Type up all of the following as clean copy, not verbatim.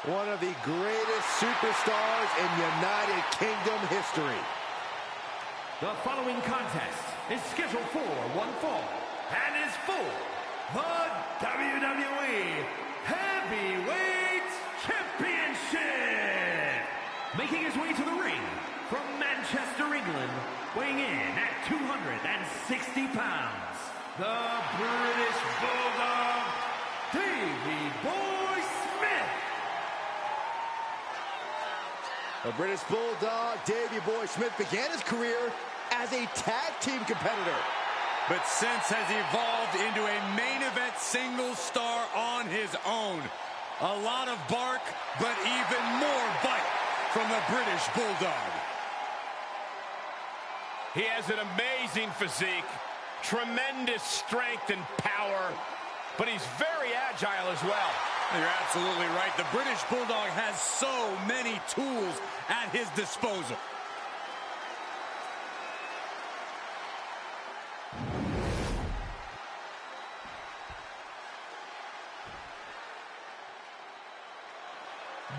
One of the greatest superstars in United Kingdom history. The following contest is scheduled for one fall and is for the WWE Heavyweight Championship. Making his way to the ring from Manchester, England, weighing in at 260 pounds, the British Bulldog, Davey Boy Smith. The British Bulldog, Davey Boy Smith, began his career as a tag team competitor, but since has evolved into a main event single star on his own. A lot of bark, but even more bite from the British Bulldog. He has an amazing physique, tremendous strength and power, but he's very agile as well. You're absolutely right. The British Bulldog has so many tools at his disposal.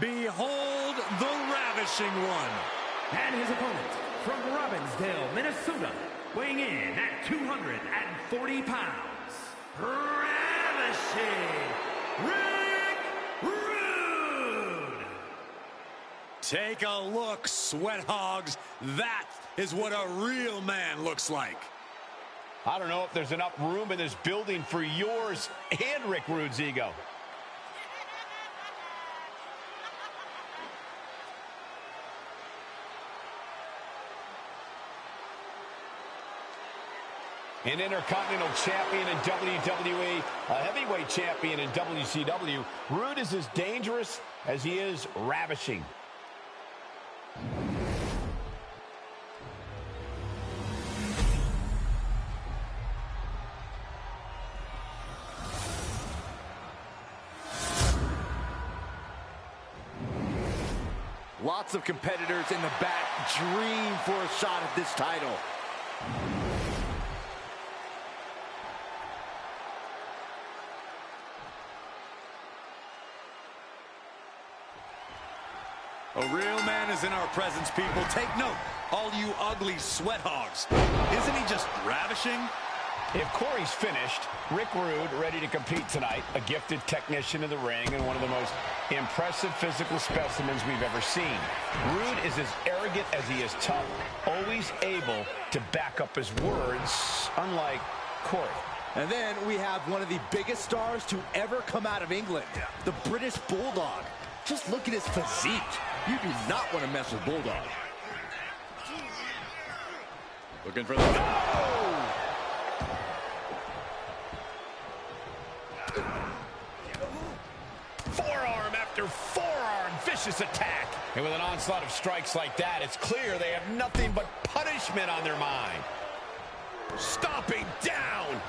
Behold the ravishing one. And his opponent from Robbinsdale, Minnesota, weighing in at 240 pounds, ravishing Rick Rude. Take a look, sweat hogs. That is what a real man looks like. I don't know if there's enough room in this building for yours and Rick Rude's ego. An Intercontinental Champion in WWE, a Heavyweight Champion in WCW, Rude is as dangerous as he is ravishing. Lots of competitors in the back dream for a shot at this title. A real man is in our presence, people. Take note, all you ugly sweat hogs. Isn't he just ravishing? If Corey's finished, Rick Rude ready to compete tonight, a gifted technician in the ring and one of the most impressive physical specimens we've ever seen. Rude is as arrogant as he is tough, always able to back up his words, unlike Corey. And then we have one of the biggest stars to ever come out of England, the British Bulldog. Just look at his physique. You do not want to mess with Bulldog. Looking for the... Oh! Forearm after forearm, vicious attack. And with an onslaught of strikes like that, it's clear they have nothing but punishment on their mind. Stomping down.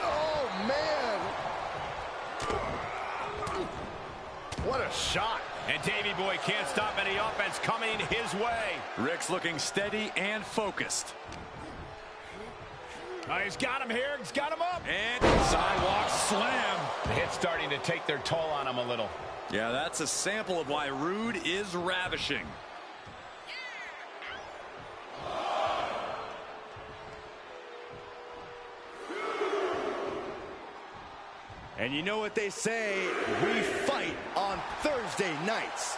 Oh, man. What a shot. And Davey Boy can't stop any offense coming his way. Rick's looking steady and focused. He's got him here. He's got him up. And sidewalk slam. The hit's starting to take their toll on him a little. Yeah, that's a sample of why Rude is ravishing. And you know what they say, we fight on Thursday nights.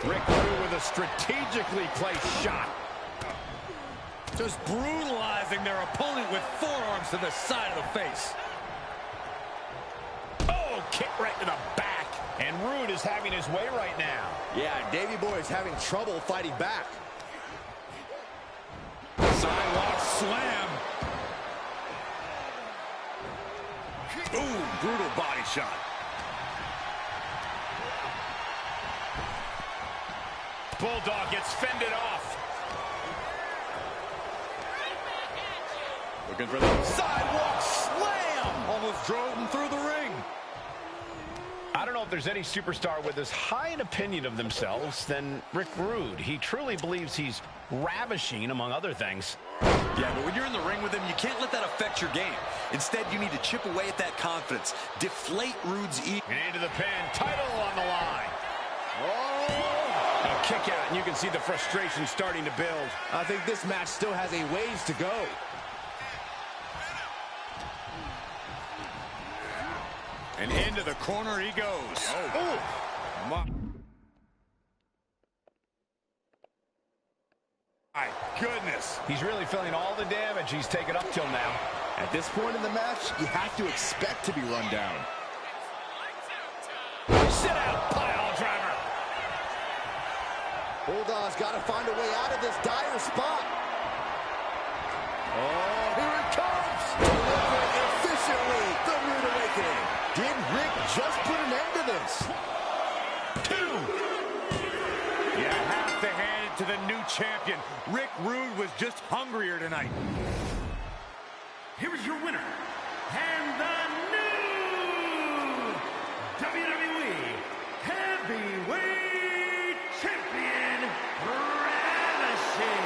Rick Rude with a strategically placed shot. Just brutalizing their opponent with forearms to the side of the face. Oh, kick right to the back. And Rude is having his way right now. Yeah, Davey Boy is having trouble fighting back. Sidewalk slam. Boom, brutal body shot. Bulldog gets fended off. Looking for the Sidewalk slam! almost drove him through the ring. I don't know if there's any superstar with as high an opinion of themselves, then Rick Rude. He truly believes he's ravishing, among other things. Yeah, but when you're in the ring with him, you can't let that affect your game. Instead, you need to chip away at that confidence. Deflate Rude's ego. And into the pin. Title on the line. Oh! A kick out, and you can see the frustration starting to build. I think this match still has a ways to go. And into the corner he goes. Oh. My goodness. He's really feeling all the damage he's taken up till now. At this point in the match, you have to expect to be run down. Sit out, pile driver. Bulldog's got to find a way out of this dire spot. Oh, here it comes. Delivering efficiently. The Rude Awakening. Did Rick just put an end to this? 2. You have to hand it to the new champion. Rick Rude was just hungrier tonight. Here's your winner, and the new WWE Heavyweight Champion, Ravishing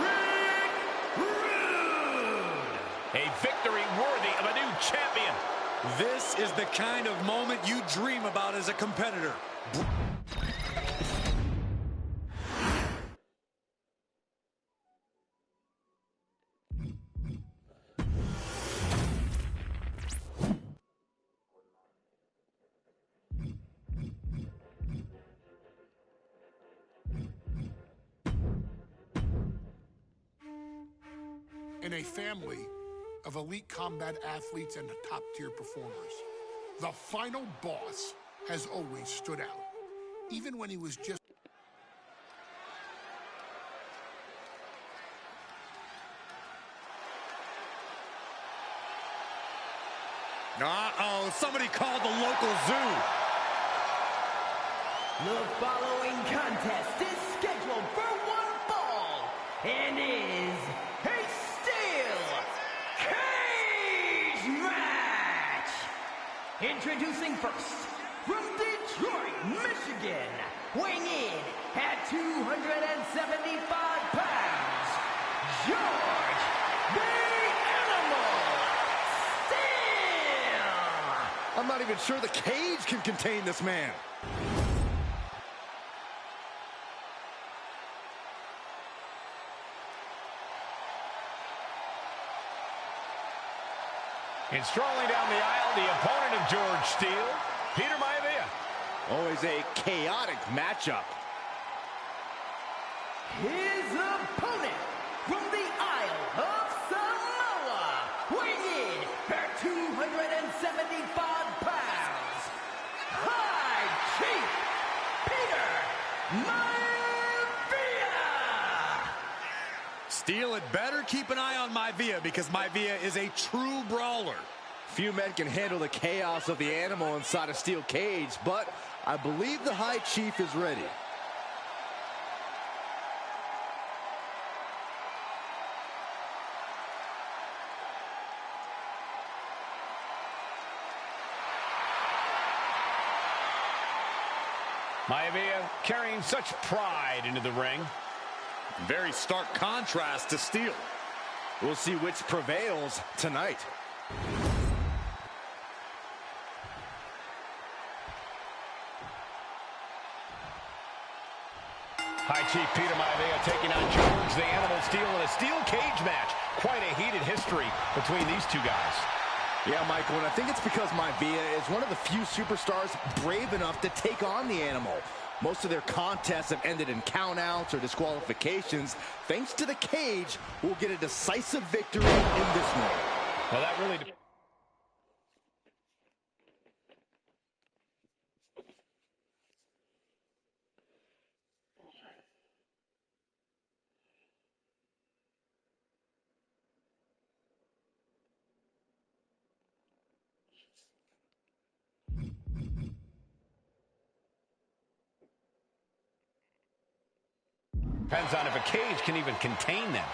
Rick Rude. A victory worthy of a new champion. This is the kind of moment you dream about as a competitor. In a family of elite combat athletes and top-tier performers, the final boss has always stood out, even when he was just... Uh-oh, somebody called the local zoo. The following contest is scheduled for one fall and is a steel cage match. Introducing first, from Detroit, Michigan, weighing in at 275 pounds, George the Animal Steel. I'm not even sure the cage can contain this man. And strolling down the aisle, the opponent of George Steele, Peter Maivia. Always a chaotic matchup. His opponent from the Isle of Samoa, weighing in at 275 pounds, High Chief Peter Maivia. Steele had better keep an eye on Maivia because Maivia is a true brawler. Few men can handle the chaos of the animal inside a steel cage, but I believe the High Chief is ready. Maivia carrying such pride into the ring. Very stark contrast to Steele. We'll see which prevails tonight. High Chief Peter Maivia taking on George the Animal Steel in a steel cage match. Quite a heated history between these two guys. Yeah, Michael, and I think it's because Maivia is one of the few superstars brave enough to take on the animal. Most of their contests have ended in countouts or disqualifications. Thanks to the cage, we'll get a decisive victory in this one. Well, that really... Depends on if a cage can even contain them.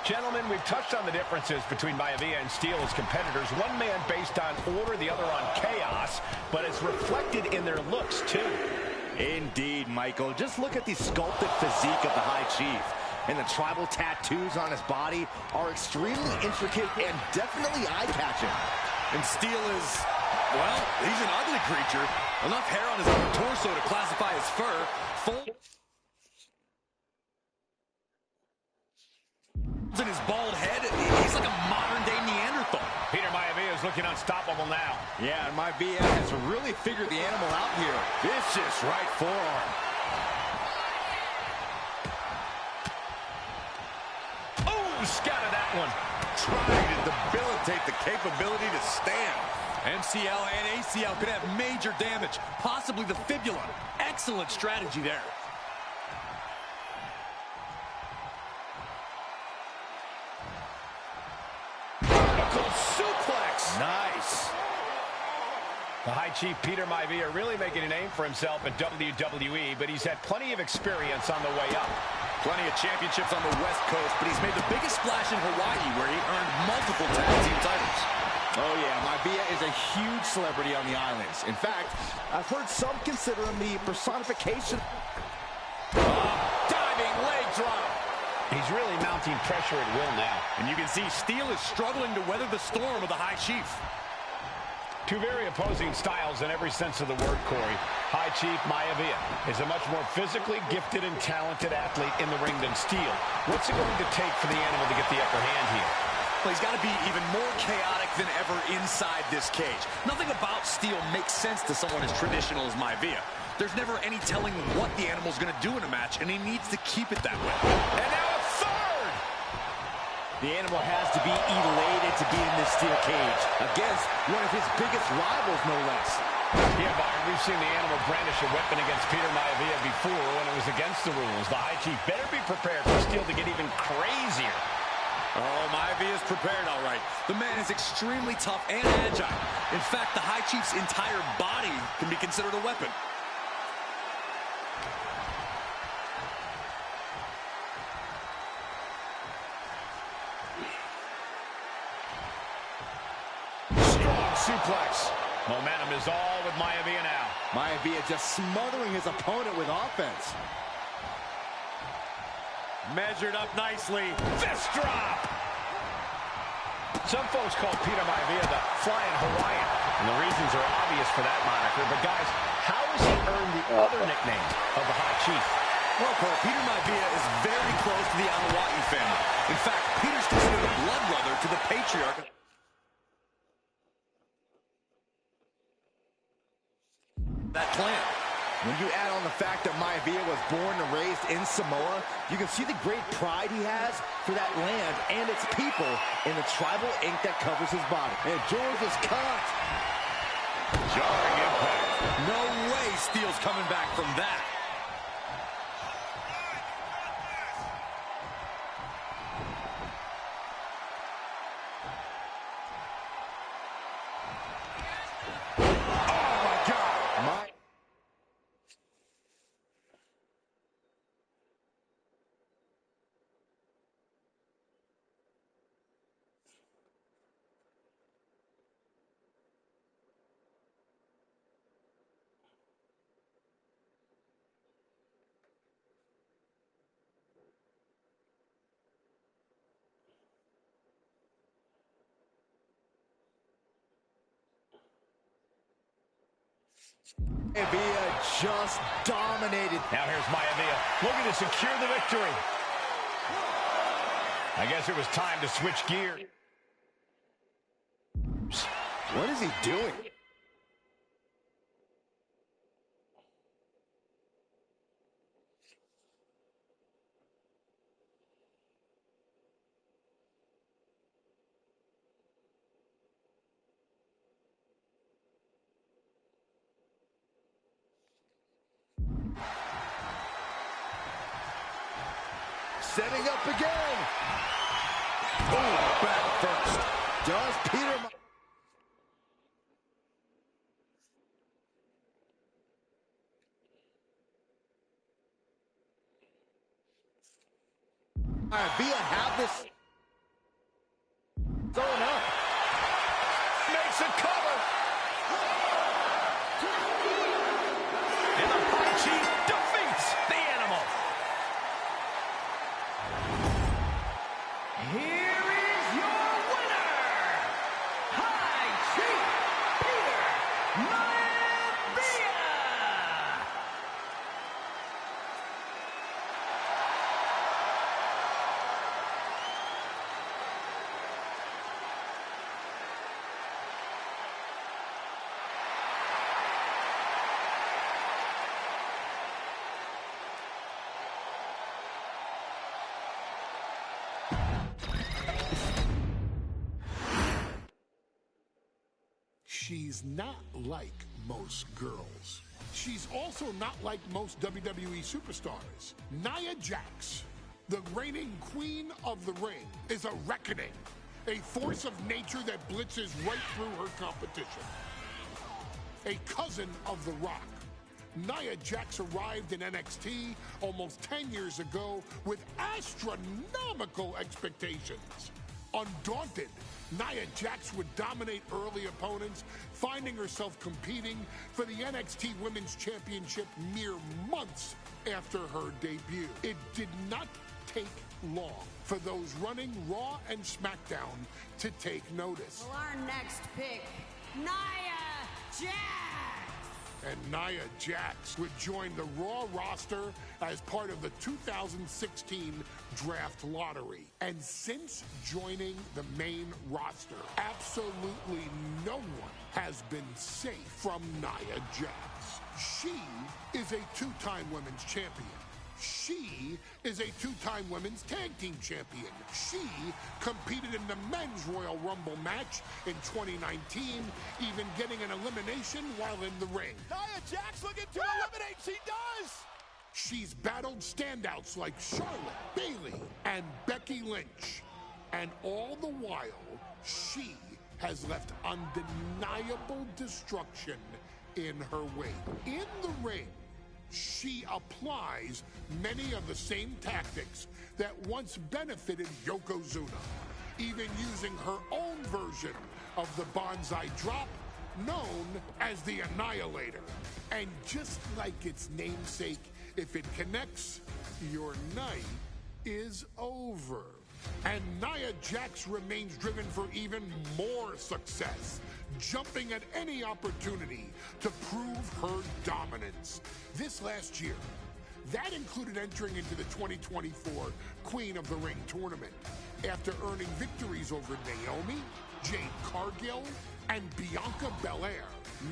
Gentlemen, we've touched on the differences between Maivia and Steele as competitors. One man based on order, the other on chaos, but it's reflected in their looks, too. Indeed, Michael. Just look at the sculpted physique of the High Chief. And the tribal tattoos on his body are extremely intricate and definitely eye-catching. And Steele is, well, he's an ugly creature. Enough hair on his upper torso to classify as fur. Full in his bald head, he's like a modern-day Neanderthal. Peter Maivia is looking unstoppable now. Yeah, and Maivia has really figured the animal out here. Vicious right forearm. Oh, scouted that one. Trying to debilitate the capability to stand. MCL and ACL could have major damage, possibly the fibula. Excellent strategy there. Suplex. Nice. The High Chief Peter Maivia really making a name for himself in WWE, but he's had plenty of experience on the way up. Plenty of championships on the West Coast, but he's made the biggest splash in Hawaii, where he earned multiple tag team titles. Oh, yeah, Maivia is a huge celebrity on the islands. In fact, I've heard some consider him the personification. Diving leg drop. He's really mounting pressure at will now. And you can see Steele is struggling to weather the storm of the High Chief. Two very opposing styles in every sense of the word, Corey. High Chief Maivia is a much more physically gifted and talented athlete in the ring than Steele. What's it going to take for the animal to get the upper hand here? Well, he's got to be even more chaotic than ever inside this cage. Nothing about Steele makes sense to someone as traditional as Maivia. There's never any telling what the animal's going to do in a match, and he needs to keep it that way. And now a third! The animal has to be elated to be in this steel cage against one of his biggest rivals, no less. Yeah, Byron, we've seen the animal brandish a weapon against Peter Maivia before when it was against the rules. The High Chief better be prepared for Steele to get even crazier. Oh, Maivia's prepared, all right. The man is extremely tough and agile. In fact, the High Chief's entire body can be considered a weapon. Suplex. Momentum is all with Maivia now. Maivia just smothering his opponent with offense. Measured up nicely. Fist drop! Some folks call Peter Maivia the Flying Hawaiian, and the reasons are obvious for that moniker. But guys, how has he earned the other nickname of the High Chief? Well, Cole, Peter Maivia is very close to the Anua'i family. In fact, Peter's considered a blood brother to the patriarch. That clan. When you add on the fact that Maivia was born and raised in Samoa, you can see the great pride he has for that land and its people in the tribal ink that covers his body. And George is caught. Jarring impact. No way Steele's coming back from that. Maivia just dominated. Now here's Maivia looking to secure the victory. I guess it was time to switch gears. What is he doing? Setting up again. Oh, back first. Does Peter... Maivia have this... Going up. Makes a cover. And the Pie Chief defeats the Animal. Here is your winner, High Chief Peter Maivia. She's not like most girls. She's also not like most WWE superstars. Nia Jax, the reigning queen of the ring, is a reckoning, a force of nature that blitzes right through her competition. A cousin of The Rock, Nia Jax arrived in NXT almost 10 years ago with astronomical expectations. Undaunted, Nia Jax would dominate early opponents, finding herself competing for the NXT Women's Championship mere months after her debut. It did not take long for those running Raw and SmackDown to take notice. Well, our next pick, Nia Jax. And Nia Jax would join the Raw roster as part of the 2016 Draft Lottery. And since joining the main roster, absolutely no one has been safe from Nia Jax. She is a two-time women's champion. She is a two-time women's tag team champion. She competed in the men's Royal Rumble match in 2019, even getting an elimination while in the ring. Nia Jax looking to eliminate. She does. She's battled standouts like Charlotte, Bayley, and Becky Lynch. And all the while, she has left undeniable destruction in her wake. In the ring, she applies many of the same tactics that once benefited Yokozuna, even using her own version of the Banzai Drop, known as the Annihilator. And just like its namesake, if it connects, your night is over. And Nia Jax remains driven for even more success, jumping at any opportunity to prove her dominance. This last year, that included entering into the 2024 Queen of the Ring tournament after earning victories over Naomi, Jade Cargill, and Bianca Belair.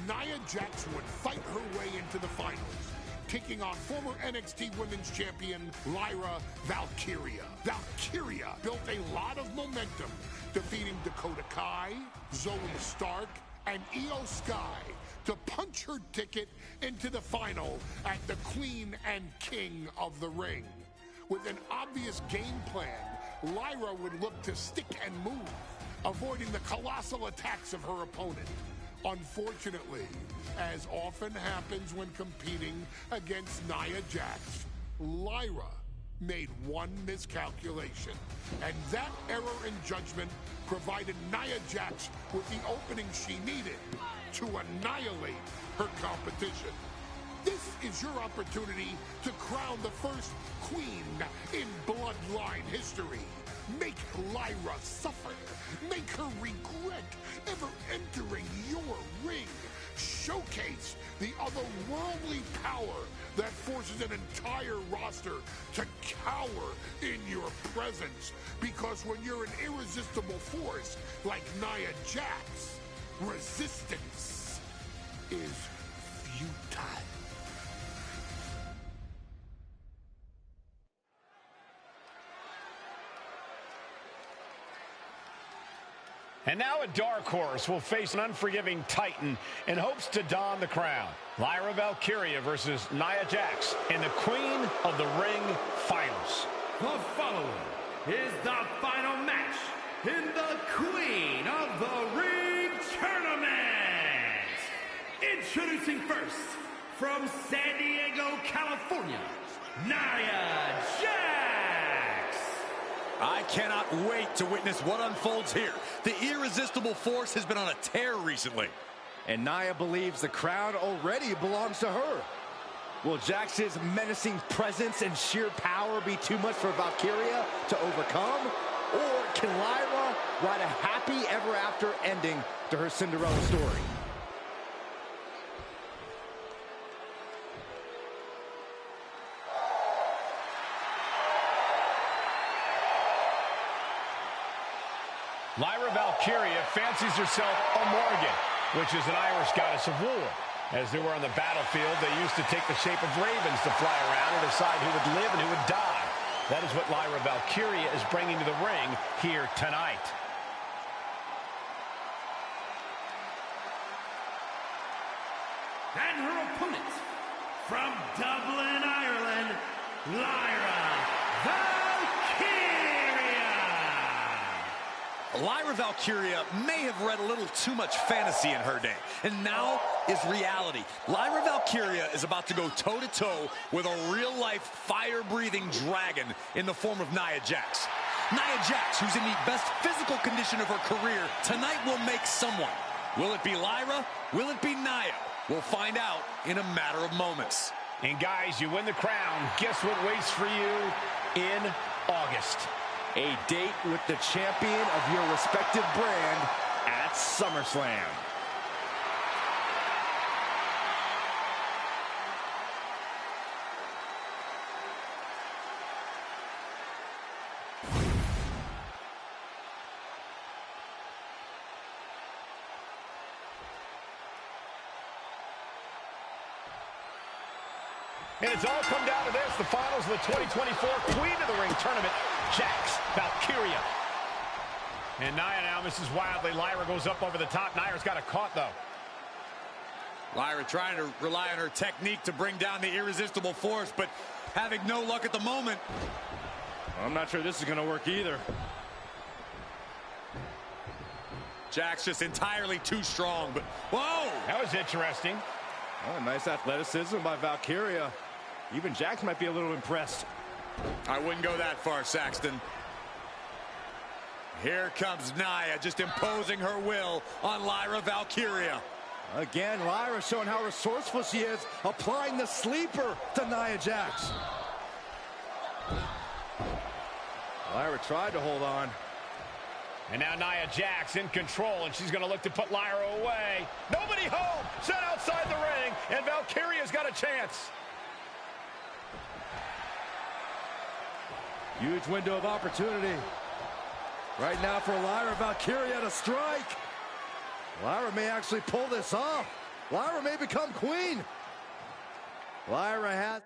Nia Jax would fight her way into the finals, taking on former NXT Women's Champion Lyra Valkyria. Valkyria built a lot of momentum, defeating Dakota Kai, Zoe Stark, and Io Sky to punch her ticket into the final at the Queen and King of the Ring. With an obvious game plan, Lyra would look to stick and move, avoiding the colossal attacks of her opponent. Unfortunately, as often happens when competing against Nia Jax, Lyra made one miscalculation, and that error in judgment provided Nia Jax with the opening she needed to annihilate her competition. This is your opportunity to crown the first queen in Bloodline history. Make Lyra suffer. Make her regret ever entering your ring. Showcase the otherworldly power that forces an entire roster to cower in your presence. Because when you're an irresistible force like Nia Jax, resistance is futile. And now a dark horse will face an unforgiving titan in hopes to don the crown. Lyra Valkyria versus Nia Jax in the Queen of the Ring Finals. The following is the final match in the Queen of the Ring Tournament. Introducing first, from San Diego, California, Nia Jax. I cannot wait to witness what unfolds here. The irresistible force has been on a tear recently. And Nia believes the crowd already belongs to her. Will Jax's menacing presence and sheer power be too much for Valkyria to overcome? Or can Lyra write a happy ever after ending to her Cinderella story? Lyra Valkyria fancies herself a Morgan, which is an Irish goddess of war. As they were on the battlefield, they used to take the shape of ravens to fly around and decide who would live and who would die. That is what Lyra Valkyria is bringing to the ring here tonight. And her opponent, from Dublin, Ireland, Lyra Valkyria! Lyra Valkyria may have read a little too much fantasy in her day, and now is reality. Lyra Valkyria is about to go toe-to-toe with a real-life, fire-breathing dragon in the form of Nia Jax. Nia Jax, who's in the best physical condition of her career, tonight will make someone. Will it be Lyra? Will it be Nia? We'll find out in a matter of moments. And guys, you win the crown. Guess what waits for you in August? A date with the champion of your respective brand at SummerSlam. And it's all come down to this, the finals of the 2024 Queen of the Ring tournament, Jax Valkyria. And Nia now misses wildly. Lyra goes up over the top. Nia's got it caught, though. Lyra trying to rely on her technique to bring down the irresistible force, but having no luck at the moment. I'm not sure this is going to work either. Jax just entirely too strong, but whoa! That was interesting. Oh, nice athleticism by Valkyria. Even Jax might be a little impressed. I wouldn't go that far, Saxton. Here comes Nia, just imposing her will on Lyra Valkyria. Again, Lyra showing how resourceful she is, applying the sleeper to Nia Jax. Lyra tried to hold on. And now Nia Jax in control, and she's going to look to put Lyra away. Nobody home! Set outside the ring, and Valkyria's got a chance. Huge window of opportunity. Right now for Lyra Valkyria to strike. Lyra may actually pull this off. Lyra may become queen. Lyra has...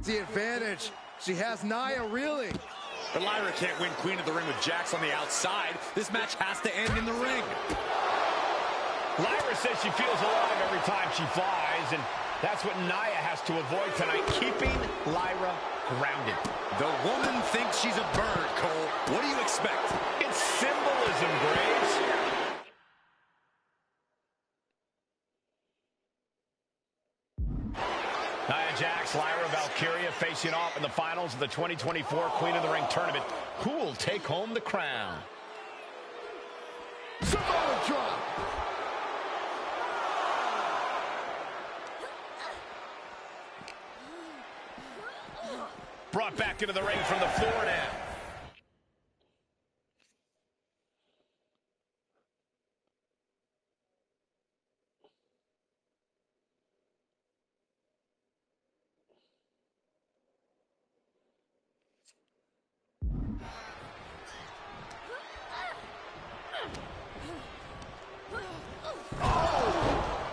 the advantage. She has Nia reeling. But Lyra can't win Queen of the Ring with Jax on the outside. This match has to end in the ring. Lyra says she feels alive every time she flies, and that's what Nia has to avoid tonight, keeping Lyra grounded. The woman thinks she's a bird, Cole. What do you expect? It's symbolism, Graves. Nia Jax, Lyra Valkyria facing off in the finals of the 2024 Queen of the Ring tournament. Who will take home the crown? Samoa drop. Brought back into the ring from the floor now.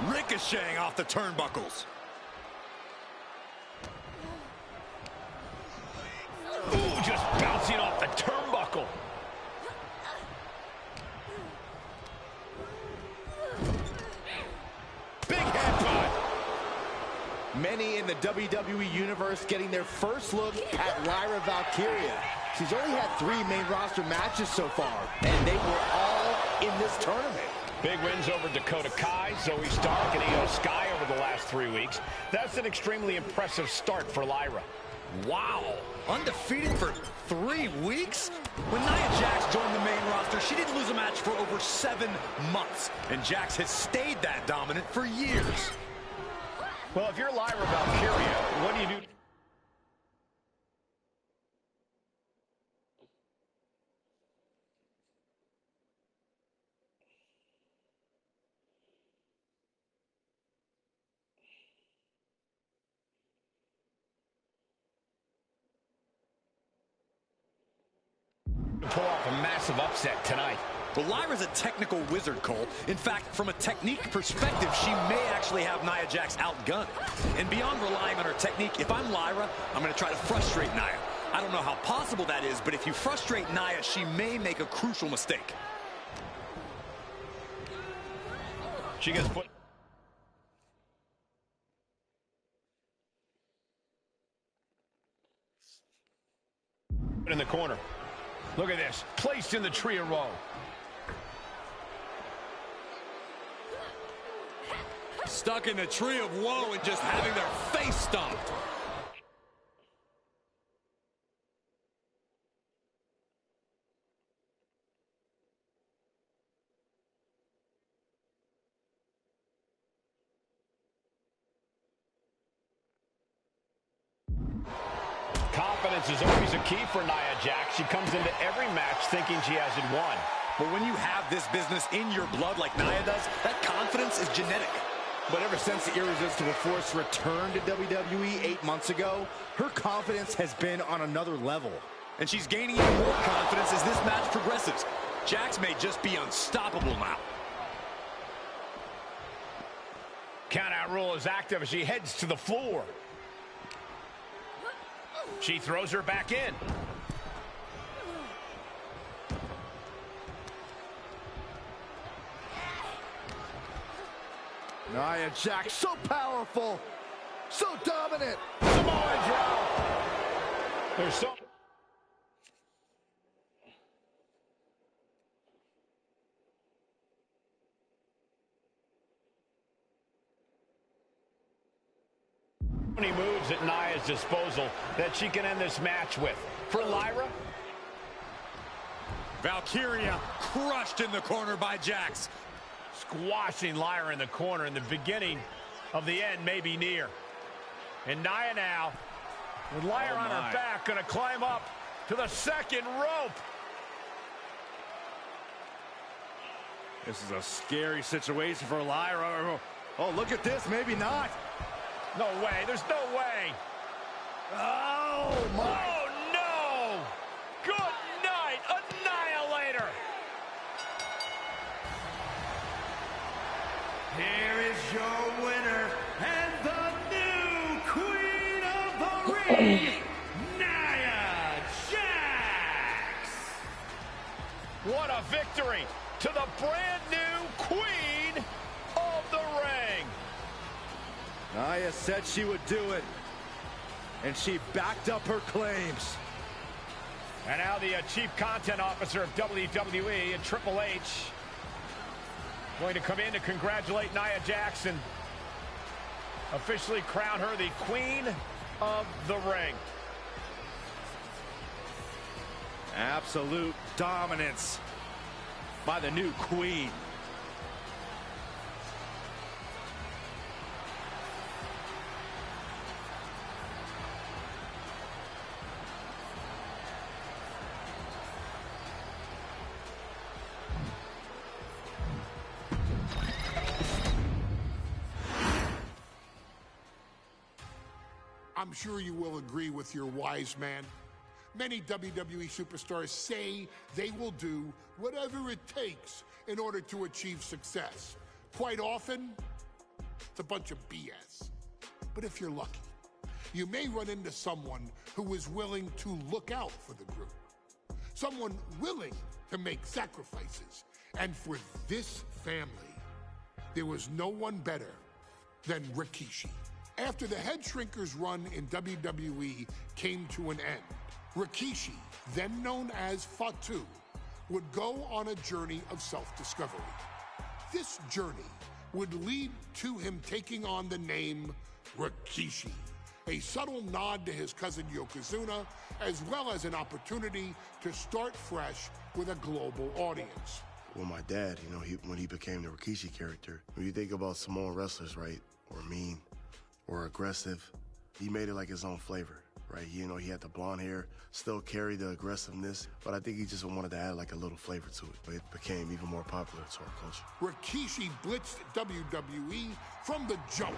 Ricocheting off the turnbuckles. Ooh, just bouncing off the turnbuckle. Big headbutt. Many in the WWE Universe getting their first look at Lyra Valkyria. She's only had 3 main roster matches so far, and they were all this tournament. Big wins over Dakota Kai, Zoe Stark, and Io Sky over the last 3 weeks. That's an extremely impressive start for Lyra. Wow, undefeated for 3 weeks? When Nia Jax joined the main roster, she didn't lose a match for over 7 months. And Jax has stayed that dominant for years. Well, if you're Lyra Valkyria, what do you do? To pull off a massive upset tonight. Well, Lyra's a technical wizard, Cole. In fact, from a technique perspective, she may actually have Nia Jax outgunned. And beyond relying on her technique, if I'm Lyra, I'm going to try to frustrate Nia. I don't know how possible that is, but if you frustrate Nia, she may make a crucial mistake. She gets put in the corner. Look at this, placed in the tree of woe. Stuck in the tree of woe and just having their face stomped. Confidence is always a key for Nia Jax. She comes into every match thinking she has it won. But when you have this business in your blood like Nia does, that confidence is genetic. But ever since the Irresistible Force returned to WWE 8 months ago, her confidence has been on another level. And she's gaining even more confidence as this match progresses. Jax may just be unstoppable now. Countout rule is active as she heads to the floor. She throws her back in. Nia Jax, so powerful, so dominant. Samoa drop. There's so... many moves at Nia's disposal that she can end this match with. For Lyra, Valkyria crushed in the corner by Jax. squashing Lyra in the corner, and the beginning of the end may be near. And Nia now, with Lyra on her back, going to climb up to the second rope. This is a scary situation for Lyra. Oh, look at this, maybe not. No way, there's no way. Oh, my. Oh, no! Good night, Annihilator! Here is your winner and the new Queen of the Ring, Nia Jax! What a victory to the brand new Queen of the Ring! Nia said she would do it, and she backed up her claims. And now the Chief Content Officer of WWE and Triple H going to come in to congratulate Nia Jax, officially crown her the Queen of the Ring. Absolute dominance by the new Queen. I'm sure you will agree with your wise man. Many WWE superstars say they will do whatever it takes in order to achieve success. Quite often, it's a bunch of BS. But if you're lucky, you may run into someone who is willing to look out for the group. Someone willing to make sacrifices. And for this family, there was no one better than Rikishi. After the Head Shrinkers run in WWE came to an end, Rikishi, then known as Fatu, would go on a journey of self-discovery. This journey would lead to him taking on the name Rikishi, a subtle nod to his cousin Yokozuna, as well as an opportunity to start fresh with a global audience. Well, my dad, you know, when he became the Rikishi character, when you think about Samoan wrestlers, right, or mean, or aggressive, he made it like his own flavor, right? You know, he had the blonde hair, still carried the aggressiveness, but I think he just wanted to add like a little flavor to it. But it became even more popular to our culture. Rikishi blitzed WWE from the jump,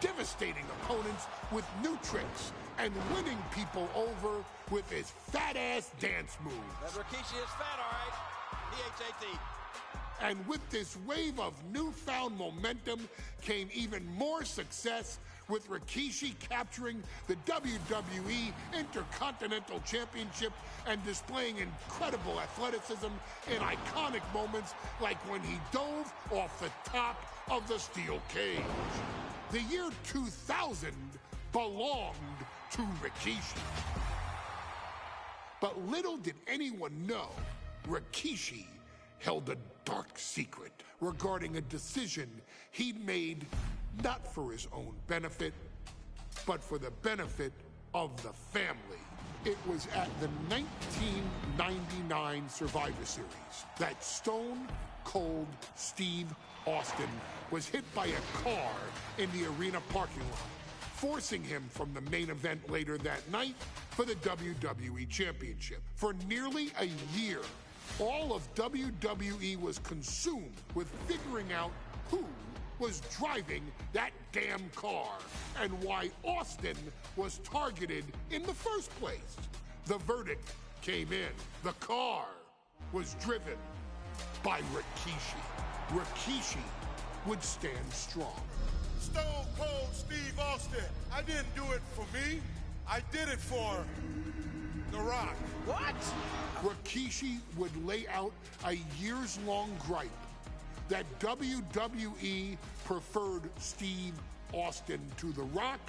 devastating opponents with new tricks and winning people over with his fat-ass dance moves. That Rikishi is fat, all right. P-H-A-T. And with this wave of newfound momentum came even more success, with Rikishi capturing the WWE Intercontinental Championship and displaying incredible athleticism in iconic moments like when he dove off the top of the steel cage. The year 2000 belonged to Rikishi. But little did anyone know, Rikishi held a dark secret regarding a decision he'd made not for his own benefit, but for the benefit of the family. It was at the 1999 Survivor Series that Stone Cold Steve Austin was hit by a car in the arena parking lot, forcing him from the main event later that night for the WWE Championship. For nearly a year, all of WWE was consumed with figuring out who was driving that damn car and why Austin was targeted in the first place. The verdict came in. The car was driven by Rikishi. Rikishi would stand strong. Stone Cold Steve Austin. I didn't do it for me. I did it for The Rock. What? Rikishi would lay out a years-long gripe that WWE preferred Steve Austin to The Rock,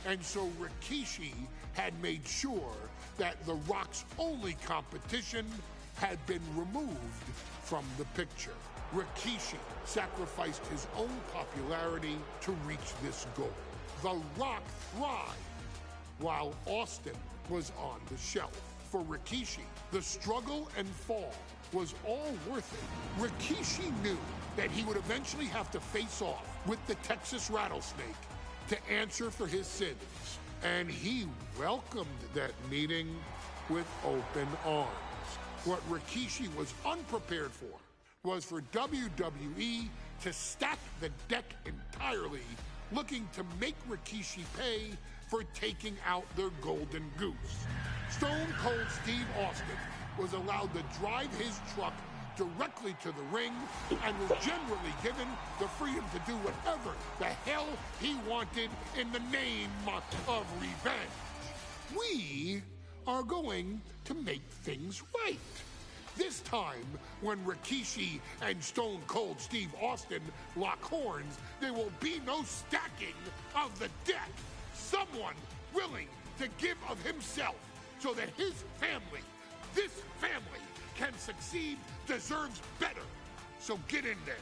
and so Rikishi had made sure that The Rock's only competition had been removed from the picture. Rikishi sacrificed his own popularity to reach this goal. The Rock thrived while Austin was on the shelf. For Rikishi, the struggle and fall was all worth it. Rikishi knew that he would eventually have to face off with the Texas Rattlesnake to answer for his sins, and he welcomed that meeting with open arms. What Rikishi was unprepared for was for WWE to stack the deck entirely, looking to make Rikishi pay for taking out their golden goose. Stone Cold Steve Austin was allowed to drive his truck directly to the ring and was generally given the freedom to do whatever the hell he wanted in the name of revenge. We are going to make things right. This time, when Rikishi and Stone Cold Steve Austin lock horns, there will be no stacking of the deck. Someone willing to give of himself so that his family, this family, can succeed, deserves better. So get in there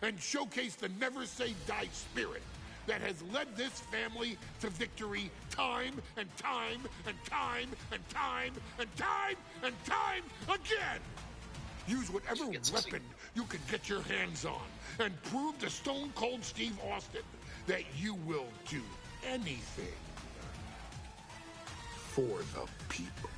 and showcase the never say die spirit that has led this family to victory time and time and time and time and time and time again. Use whatever weapon you can get your hands on and prove to Stone Cold Steve Austin that you will do anything for the people.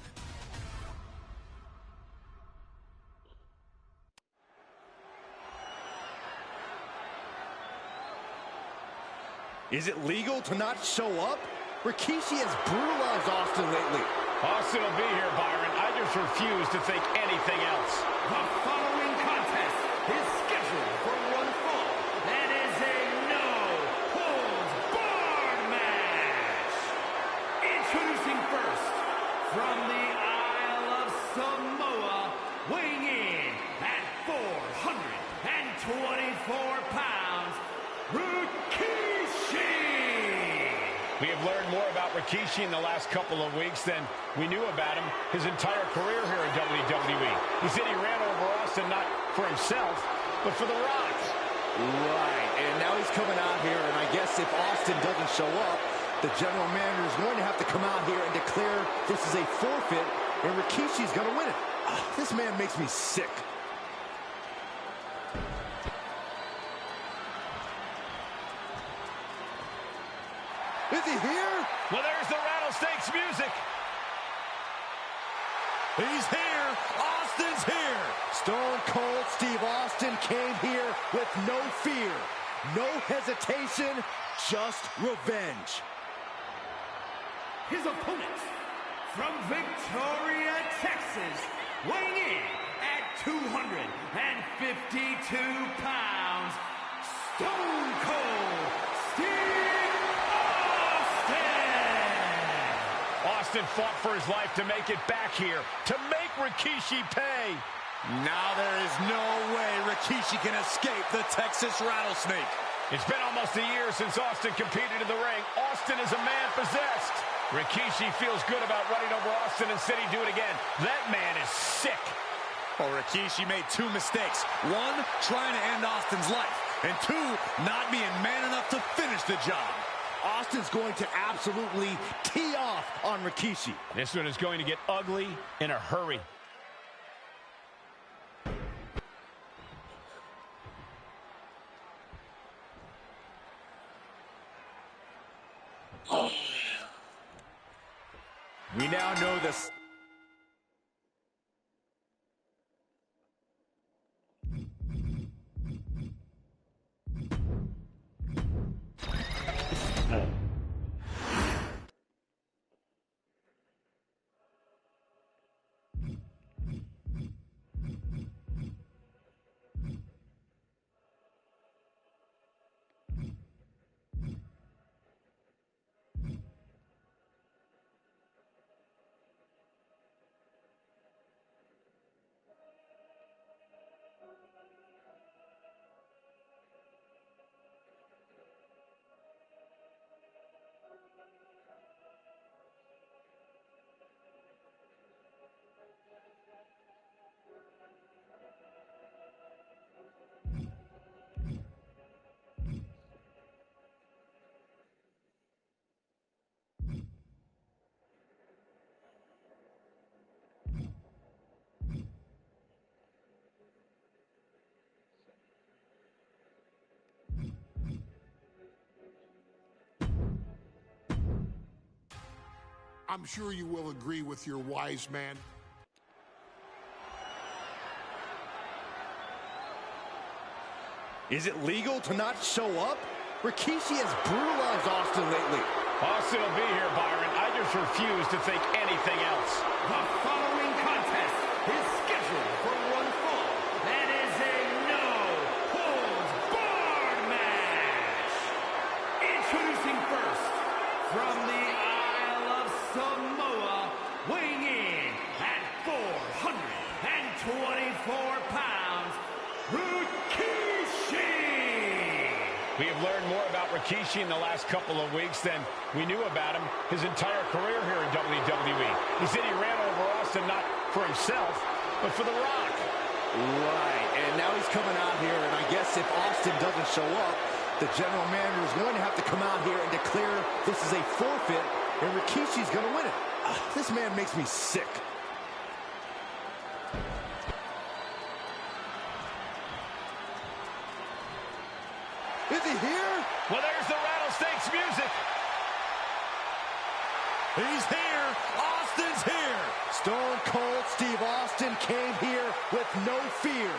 Is it legal to not show up? Rikishi has brutalized Austin lately. Austin will be here, Byron. I just refuse to think anything else. The following contest is scheduled for one fall and is a no-holds-barred match. Introducing first, from the Isle of Samoa, weighing in at 424 pounds, Rikishi. We have learned more about Rikishi in the last couple of weeks than we knew about him his entire career here in WWE. He said he ran over Austin not for himself, but for The Rock. Right, and now he's coming out here, and I guess if Austin doesn't show up, the general manager is going to have to come out here and declare this is a forfeit, and Rikishi's going to win it. This man makes me sick. Is he here? Well, there's the Rattlesnakes music. He's here. Austin's here. Stone Cold Steve Austin came here with no fear, no hesitation, just revenge. His opponent, from Victoria, Texas, weighing in at 252 pounds, Stone Cold Steve Austin fought for his life to make it back here, to make Rikishi pay. Now there is no way Rikishi can escape the Texas Rattlesnake. It's been almost a year since Austin competed in the ring. Austin is a man possessed. Rikishi feels good about running over Austin and said he'd do it again. That man is sick. Well, Rikishi made two mistakes. One, trying to end Austin's life. And two, not being man enough to finish the job. Austin's going to absolutely tee off on Rikishi. This one is going to get ugly in a hurry. We now know this. I'm sure you will agree with your wise man. Is it legal to not show up? Rikishi has brutalized Austin lately. Austin will be here, Byron. I just refuse to think anything else. The following contest is scheduled for one fall and is a no-holds-barred match. Introducing first, from the Isle of Samoa, weighing in at 424 pounds, Rikishi! We have learned more about Rikishi in the last couple of weeks than we knew about him his entire career here in WWE. He said he ran over Austin not for himself, but for The Rock. Right, and now he's coming out here, and I guess if Austin doesn't show up, the general manager is going to have to come out here and declare this is a forfeit, and Rikishi's going to win it. This man makes me sick. Is he here? Well, there's the Rattlesnakes music. He's here. Austin's here. Stone Cold Steve Austin came here with no fear,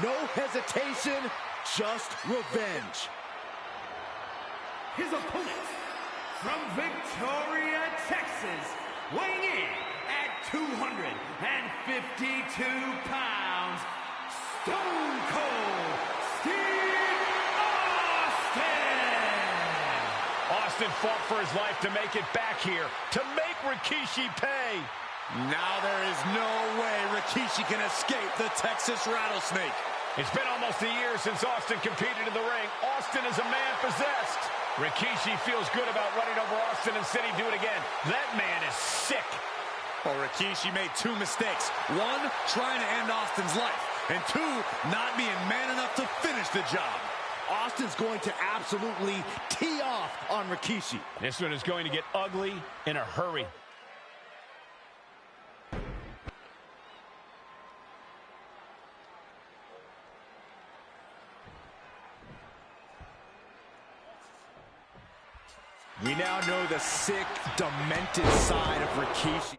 no hesitation, just revenge. His opponent, from Victoria, Texas, weighing in at 252 pounds, Stone Cold Steve Austin! Austin fought for his life to make it back here, to make Rikishi pay. Now there is no way Rikishi can escape the Texas Rattlesnake. It's been almost a year since Austin competed in the ring. Austin is a man possessed. Rikishi feels good about running over Austin and said he'd do it again. That man is sick. Well, Rikishi made two mistakes. One, trying to end Austin's life. And two, not being man enough to finish the job. Austin's going to absolutely tee off on Rikishi. This one is going to get ugly in a hurry. We now know the sick, demented side of Rikishi.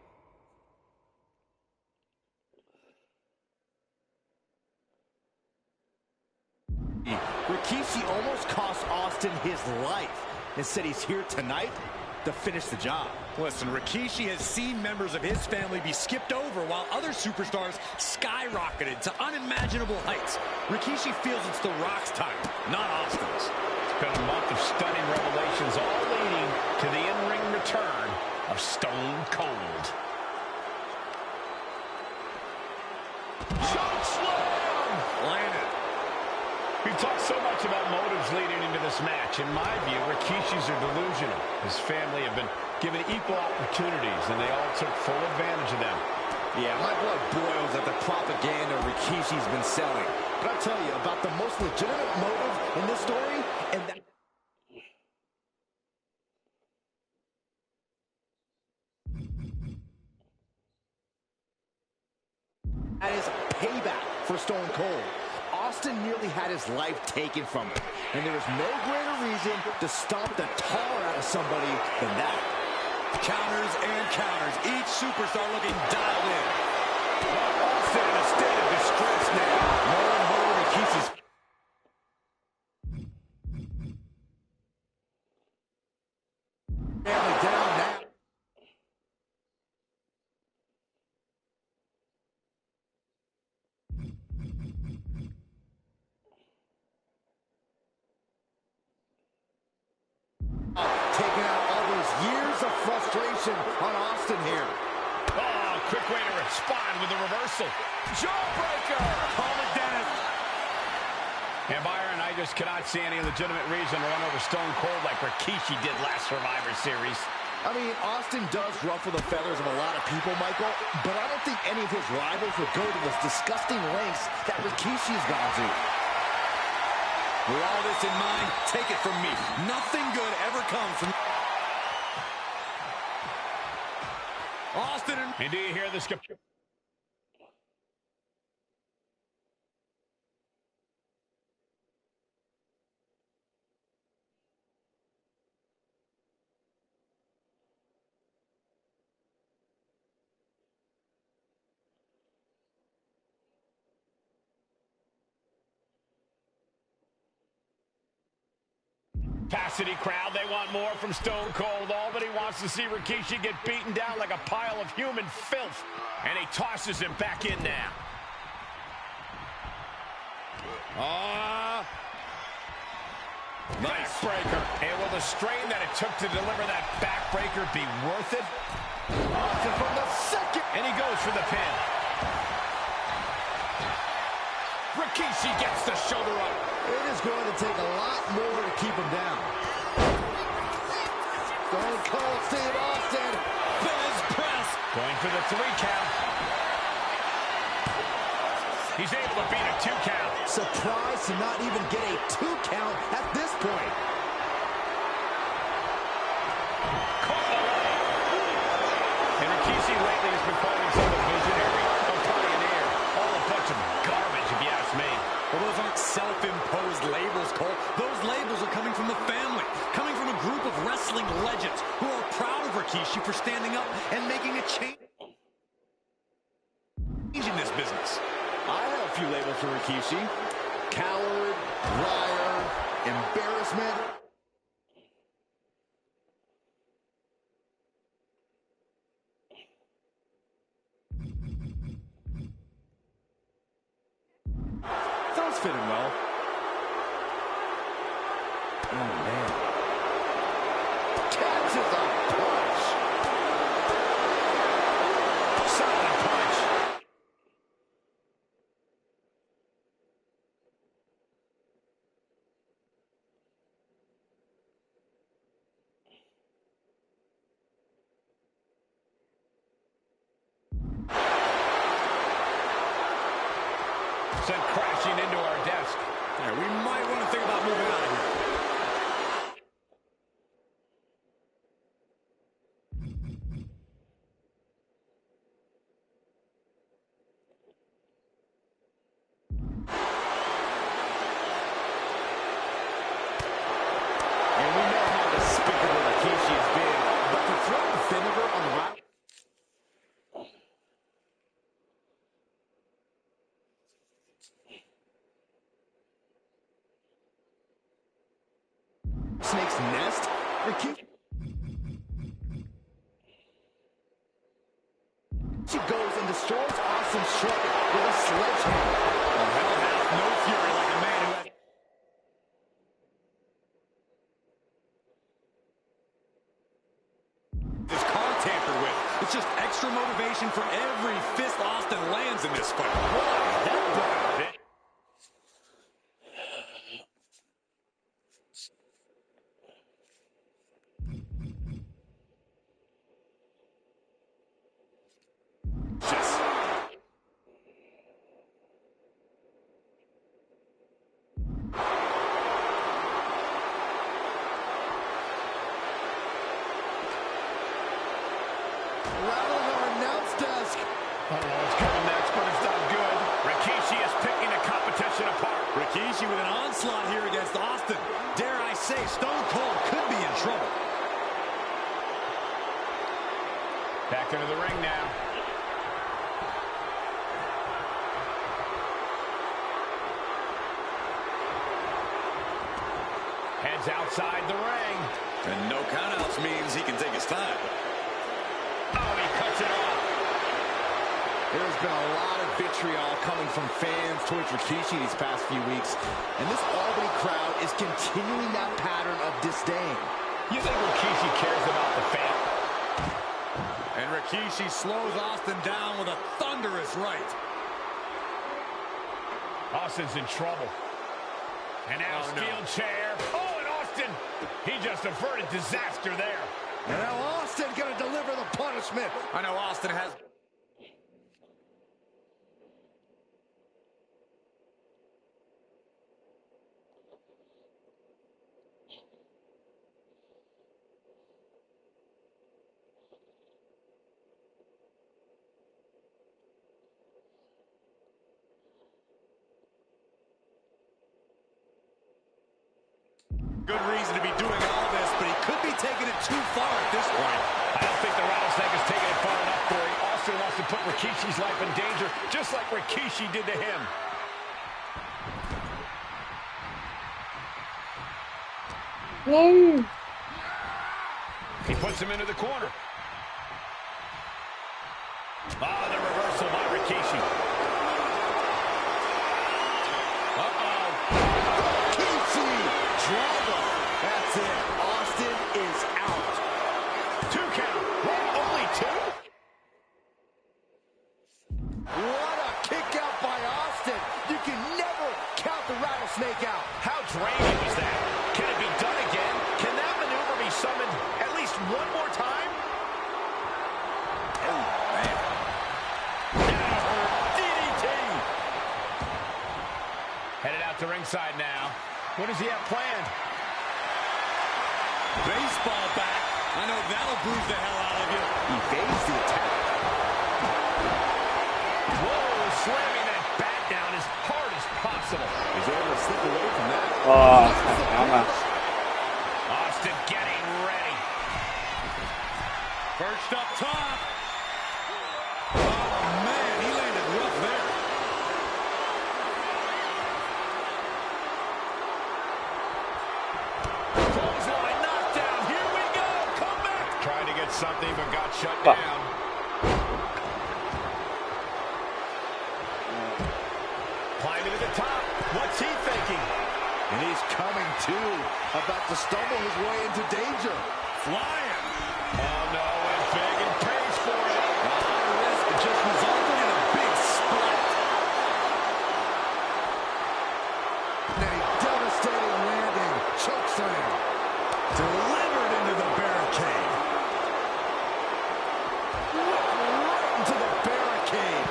Rikishi almost cost Austin his life. Instead, he's here tonight to finish the job. Listen, Rikishi has seen members of his family be skipped over while other superstars skyrocketed to unimaginable heights. Rikishi feels it's The Rock's time, not Austin's. It's been a month of stunning revelations, all leading to the in-ring return of Stone Cold. Choke slam! Landed. We've talked so much about motives leading into this match. In my view, Rikishi's are delusional. His family have been given equal opportunities, and they all took full advantage of them. Yeah, my blood boils at the propaganda Rikishi's been selling. But I'll tell you about the most legitimate motive in this story, and that is payback for Stone Cold. Austin nearly had his life taken from him, and there is no greater reason to stomp the tar out of somebody than that. Counters and counters. Each superstar looking dialed in. Austin in a state of distress now. More and more Rikishi's family down now. Taking out all those years of frustration on Austin here. Oh, quick way to respond with the reversal. Jawbreaker! Call it Dennis. And Byron, I just cannot see any legitimate reason to run over Stone Cold like Rikishi did last Survivor Series. I mean, Austin does ruffle the feathers of a lot of people, Michael, but I don't think any of his rivals would go to those disgusting lengths that Rikishi's gone to. With all this in mind, take it from me. Nothing good ever comes from Austin. And do you hear this? Capacity crowd, they want more from Stone Cold. Albany wants to see Rikishi get beaten down like a pile of human filth. And he tosses him back in now. Nice breaker. And will the strain that it took to deliver that backbreaker be worth it? Austin from the second. And he goes for the pin. Rikishi gets the shoulder up. It is going to take a lot more to keep him down. Stone Cold Steve Austin. Biz press. Going for the 3 count. He's able to beat a 2 count. Surprised to not even get a 2 count at this point. Caught the leg. And Rikishi lately has been calling himself a visionary, a pioneer. All a bunch of garbage, if you ask me. Well, those aren't self-imposed labels, Cole. Those labels are coming from the family, coming from a group of wrestling legends who are proud of Rikishi for standing up and making a change in this business. I have a few labels for Rikishi. Coward, liar, embarrassment. Those fit him well. Oh, man. Catches a punch. Solid punch. Sent crashing into our desk. Yeah, we might want to think about moving out of here. And we know how despicable Rikishi has been, but to throw the vinegar on the route. Snake's nest? Rikishi. She goes and destroys Austin's truck with a sledgehammer. Well, hell has no fury like a man who has... His car tampered with. It's just extra motivation for every fist Austin lands in this fight. What a headbutt. Just... Rattling our announce desk. I don't know what's coming next, but it's not good. Rikishi is picking the competition apart. Rikishi with an onslaught here against Austin. Dare I say, Stone Cold could be in trouble. Back into the ring now. Heads outside the ring. And no countouts means he can take his time. Oh, he cuts it off. There's been a lot of vitriol coming from fans towards Rikishi these past few weeks, and this Albany crowd is continuing that pattern of disdain. You think Rikishi cares about the fan? And Rikishi slows Austin down with a thunderous right. Austin's in trouble. And now steel chair. Oh, and Austin, he just averted disaster there. And now Austin gonna deliver the punishment. I know Austin has... good reason to be doing all this, but he could be taking it too far at this point. I don't think the Rattlesnake is taking it far enough for him. Austin wants to put Rikishi's life in danger, just like Rikishi did to him. He puts him into the corner. Ah, the reversal by Rikishi. Uh-oh. Rikishi driver. That's it. Austin is out. 2 count. What? Only 2? What a kick out by Austin. You can never count the Rattlesnake out. How draining was that? Can it be done again? Can that maneuver be summoned at least one more time? Oh, man. DDT. Headed out to ringside now. What does he have planned? Baseball bat. I know that'll bruise the hell out of you. Evades the attack. Whoa, slamming that bat down as hard as possible. He's able to slip away from that. Austin getting ready. First up top. Oh, man, he landed rough there. Clothesline knockdown. Here we go. Come back. Tried to get something, but got shut down. Climbing to the top. What's he thinking? And he's coming too. About to stumble his way into danger. Flying. Oh, no, went big and pays for it. The high risk just resulted in a big splat. And a devastating landing. Chokeslam. Delivered into the barricade. Right into the barricade.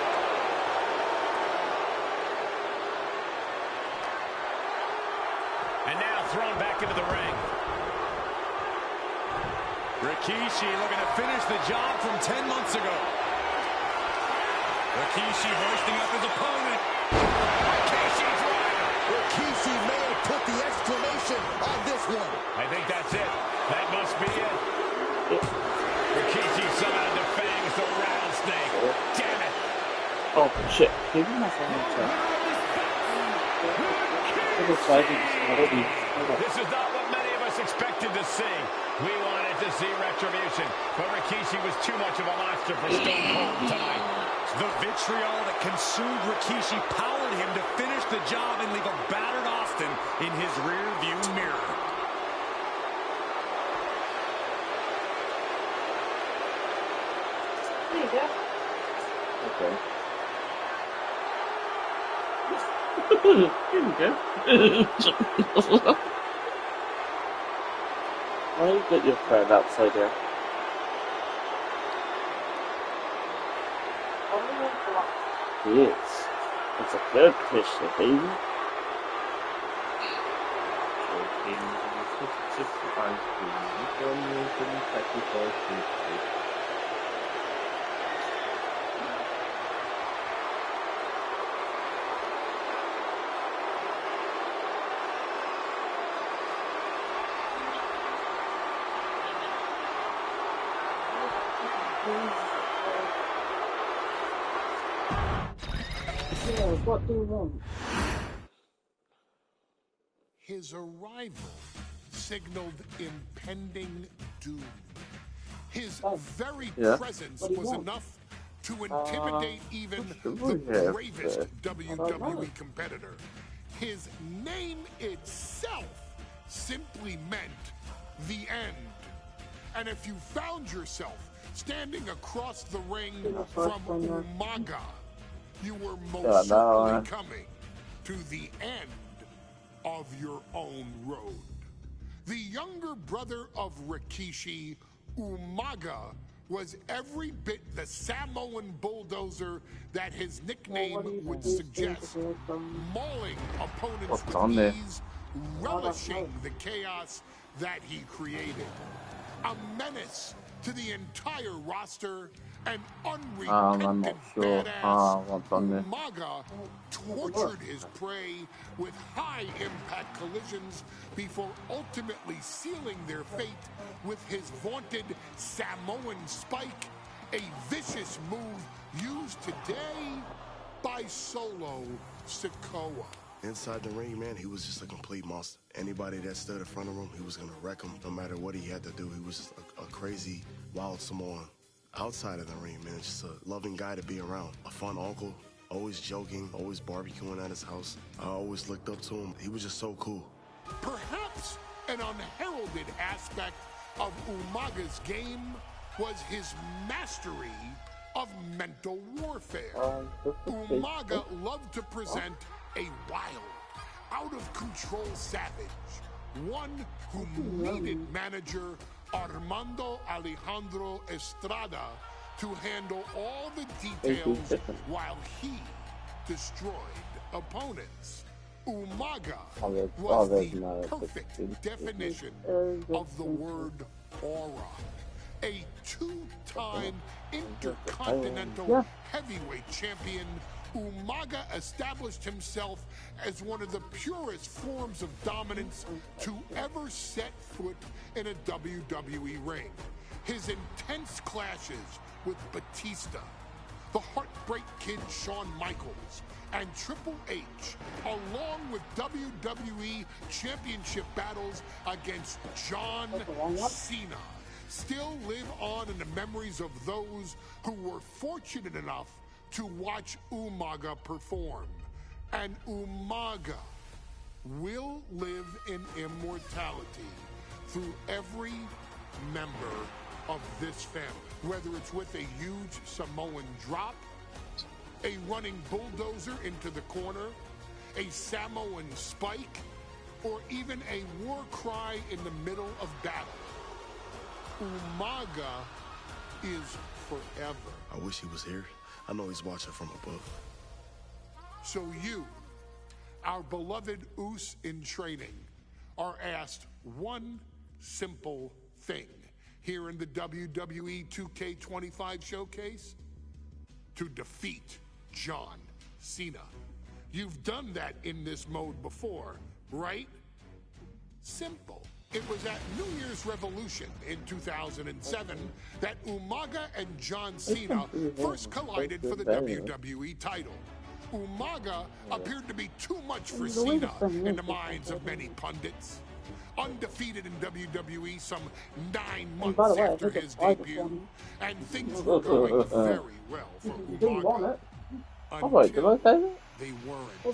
And now thrown back into the ring. Rikishi looking to finish the job from 10 months ago. Rikishi hoisting up his opponent. Rikishi driver. Rikishi may have put the exclamation on this one. I think that's it. That must be it. Rikishi somehow defangs the rattlesnake. Damn it. Oh shit. This is not what many of us expected to see. We wanted to see retribution, but Rikishi was too much of a monster for Stone Cold tonight. The vitriol that consumed Rikishi powered him to finish the job and leave a battered Austin in his rear-view mirror. There you go. Okay. Here we go. Why you got your phone upside down? Yes. It's a third picture, baby. What do you want? His arrival signaled impending doom. His very presence was enough to intimidate even the bravest WWE competitor. His name itself simply meant the end. And if you found yourself standing across the ring from Umaga, you were most certainly coming to the end of your own road. The younger brother of Rikishi, Umaga, was every bit the Samoan bulldozer that his nickname would suggest, mauling opponents with ease, relishing the chaos that he created. A menace to the entire roster, an unrepentant badass, Umaga tortured his prey with high-impact collisions before ultimately sealing their fate with his vaunted Samoan spike, a vicious move used today by Solo Sikoa. Inside the ring, man, he was just a complete monster. Anybody that stood in front of him, he was going to wreck him no matter what he had to do. He was just a crazy, wild Samoan. Outside of the ring, man, just a loving guy to be around. A fun uncle, always joking, always barbecuing at his house. I always looked up to him. He was just so cool. Perhaps an unheralded aspect of Umaga's game was his mastery of mental warfare. Umaga loved to present a wild, out-of-control savage, one who needed manager Armando Alejandro Estrada to handle all the details while he destroyed opponents. Umaga was the perfect definition of the word aura. A two-time intercontinental heavyweight champion, Umaga established himself as one of the purest forms of dominance to ever set foot in a WWE ring. His intense clashes with Batista, the Heartbreak Kid Shawn Michaels, and Triple H, along with WWE Championship battles against John Cena, still live on in the memories of those who were fortunate enough to watch Umaga perform. And Umaga will live in immortality through every member of this family, whether it's with a huge Samoan drop, a running bulldozer into the corner, a Samoan spike, or even a war cry in the middle of battle. Umaga is forever. I wish he was here. I know he's watching from above. So you, our beloved Us in training, are asked one simple thing here in the WWE 2K25 showcase: to defeat John Cena. You've done that in this mode before, right? Simple. It was at New Year's Revolution in 2007 that Umaga and John Cena first collided for the WWE title. Umaga appeared to be too much for Cena in the minds of many pundits. Undefeated in WWE some 9 months after his debut, and things were going very well for Umaga. Until they weren't.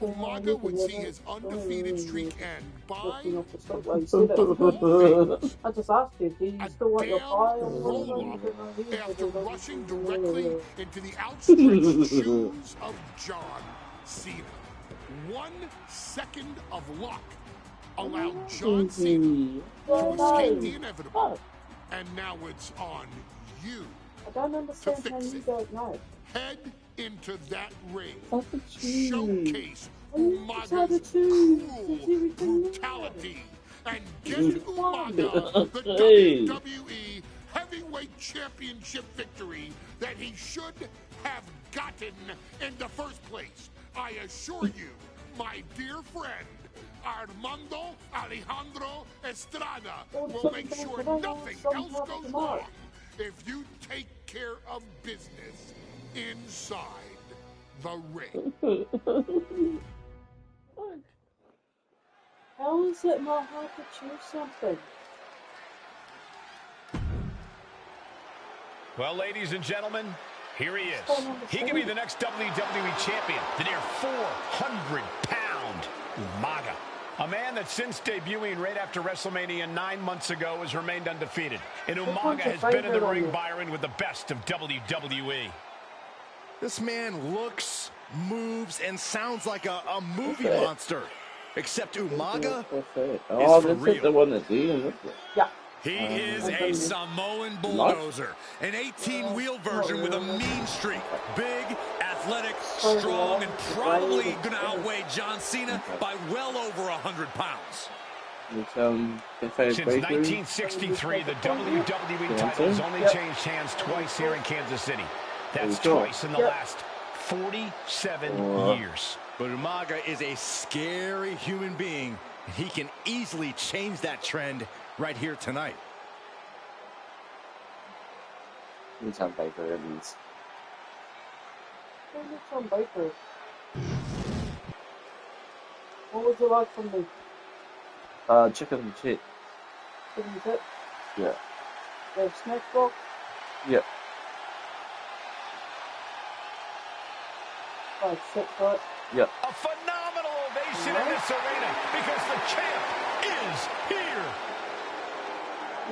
Umaga would see his undefeated streak end by I just asked you, do you still want your pie? roll-up after rushing directly into the outstretched shoes of John Cena. 1 second of luck allowed John Cena to escape the inevitable, and now it's on you to fix it. Head into that ring. Showcase Umaga's cruel brutality and get Umaga the WWE Heavyweight Championship victory that he should have gotten in the first place. I assure you, my dear friend, Armando Alejandro Estrada will make sure nothing else goes wrong if you take care of business inside the ring. How is it not hard to choose something? Well, ladies and gentlemen, here he is. He can be the next WWE champion, the near 400-pound Umaga. A man that since debuting right after WrestleMania 9 months ago has remained undefeated. And Umaga has been in the ring, Byron, with the best of WWE. This man looks, moves, and sounds like a movie monster. Except Umaga is for real. Yeah. He is a Samoan bulldozer, an 18-wheel version with a mean streak. Big, athletic, strong, and probably going to outweigh John Cena by well over 100 pounds. Since 1963, the WWE title has only changed hands twice here in Kansas City. That's twice in the last 47 years. But Umaga is a scary human being. He can easily change that trend right here tonight. Tom Baker, at least. Tom Baker. What would you like from me? Chicken and chip. Chicken and chip? Yeah. The snack box? Yeah. Oh, shit, right? Yeah. A phenomenal ovation in this arena because the champ is here.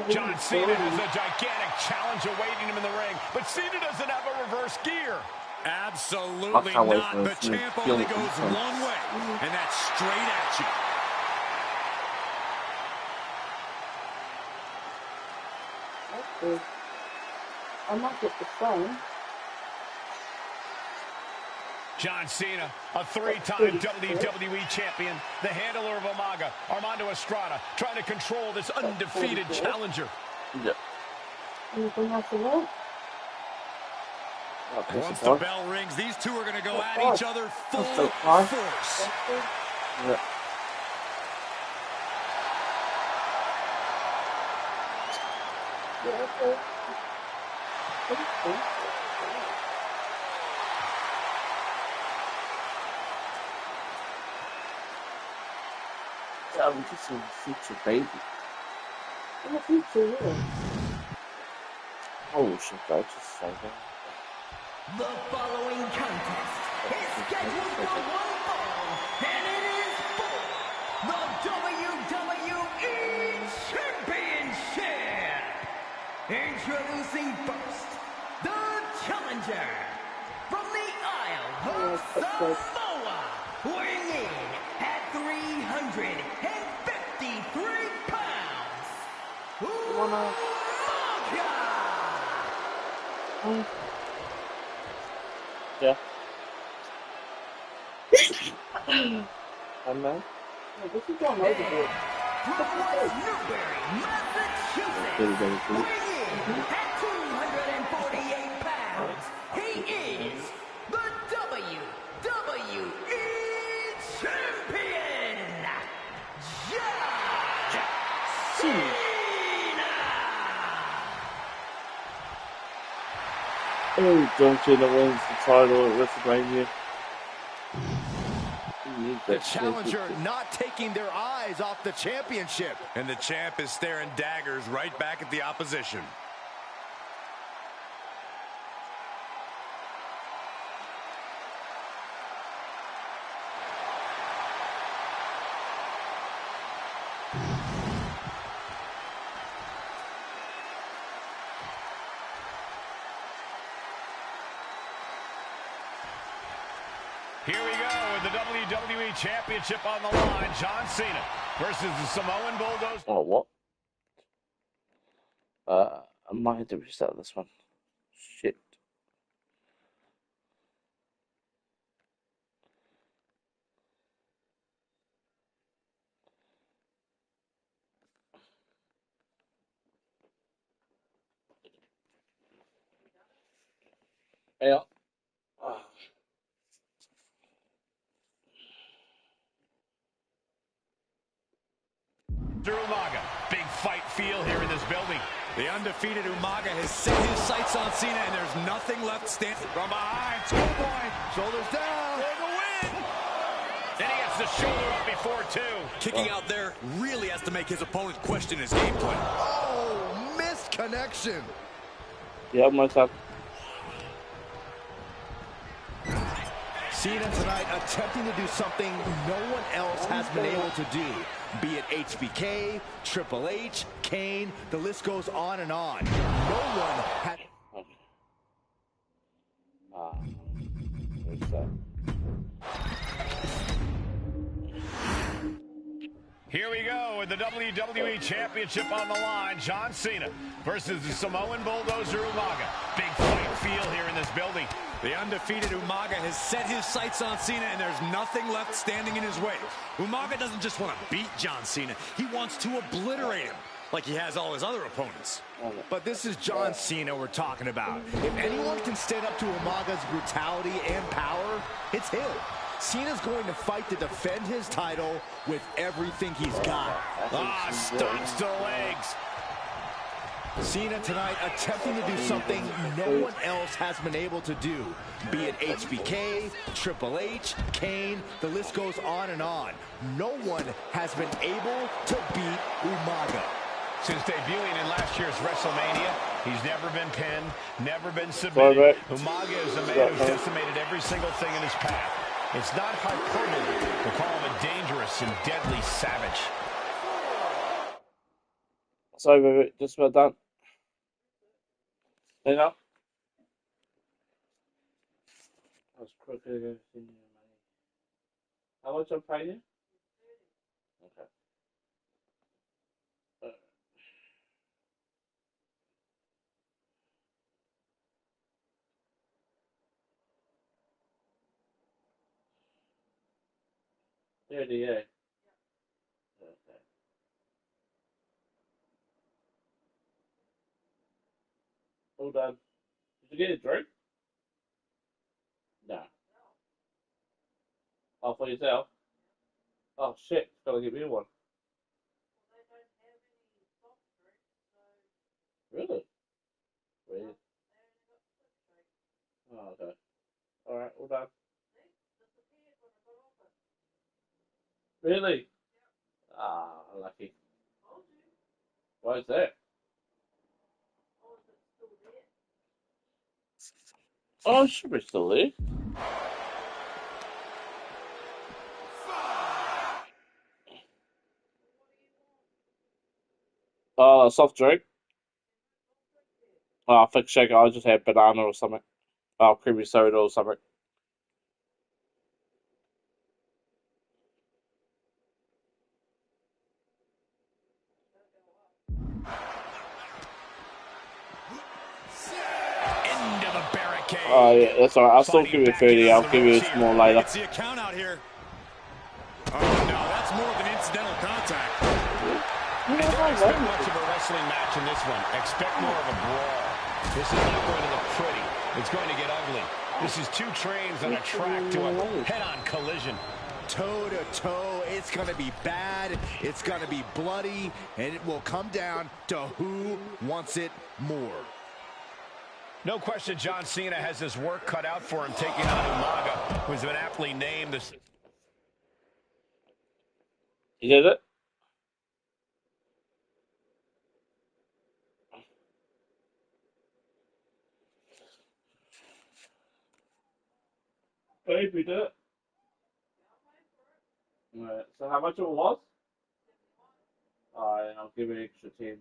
John Cena has a gigantic challenge awaiting him in the ring, but Cena doesn't have a reverse gear. Absolutely not. The champ only goes one way, and that's straight at you. That's good. I might get the phone. John Cena, a 3-time WWE champion, the handler of Umaga, Armando Estrada, trying to control this undefeated challenger. Yeah. Anything else you want? Once the bell rings, these two are going to go at each other full force. Yeah. Yeah, okay. I'm just a future baby. In the future, yeah. Oh shit, I just said that. The following contest is scheduled for one fall, and it is for the WWE Championship. Introducing first, the challenger from the Isle of Samoa, weighing in at 353 pounds, Umaga! I'm man. Oh, this is going overboard. From West Newbury, Massachusetts, weighing in at 248 pounds, he is the WWE Champion, John Cena! Oh, John Cena wins the title at WrestleMania. The challenger not taking their eyes off the championship. And the champ is staring daggers right back at the opposition. Here we go with the WWE Championship on the line. John Cena versus the Samoan Bulldozer. Oh, what? I might have to restart this one. Shit. Yeah. Drew Umaga. Big fight feel here in this building. The undefeated Umaga has set his sights on Cena, and there's nothing left standing. From behind, Schoolboy, shoulders down, for the win! Then he gets the shoulder up before two. Kicking out there really has to make his opponent question his game plan. Oh, missed connection. Yeah, my time. Cena tonight attempting to do something no one else has been able to do. Be it HBK, Triple H, Kane, the list goes on and on. No one had... What's that? Here we go with the WWE Championship on the line. John Cena versus the Samoan Bulldozer Umaga. Big fight feel here in this building. The undefeated Umaga has set his sights on Cena, and there's nothing left standing in his way. Umaga doesn't just want to beat John Cena. He wants to obliterate him, like he has all his other opponents. But this is John Cena we're talking about. If anyone can stand up to Umaga's brutality and power, it's him. Cena's going to fight to defend his title with everything he's got. Stunts to the legs. Cena tonight attempting to do something no one else has been able to do. Be it HBK, Triple H, Kane, the list goes on and on. No one has been able to beat Umaga. Since debuting in last year's WrestleMania, he's never been pinned, never been submitted. Umaga is a man who's decimated every single thing in his path. It's not hyperbole to call him a dangerous and deadly savage. Sorry, baby, just about done. You know? I was crooked everything in money. How much I'm paying you? Okay. Yeah. Okay. All done. Did you get a drink? No. Oh, for yourself? Oh, shit. Gotta give me one. Really? Weird. Oh, okay. Alright, all done. Really? Ah, lucky. Why is that? Oh, it should be still there. Oh, a soft drink. Oh, thick shake. I just had banana or something. Oh, creamy soda or something. Into the barricade. Oh, yeah, that's alright. I'll still give you 30. I'll give you a small later. It's the account out here. Oh, no, that's more than Expect much of a wrestling match in this one. Expect more of a brawl. This is not going to look pretty. It's going to get ugly. This is two trains on a track to a head-on collision. Toe-to-toe, it's going to be bad, it's going to be bloody, and it will come down to who wants it more. No question John Cena has his work cut out for him taking on Umaga, who's been aptly named this. You did it? Babe, we did it. Right, so how much it was? Alright, I'll give it extra 10.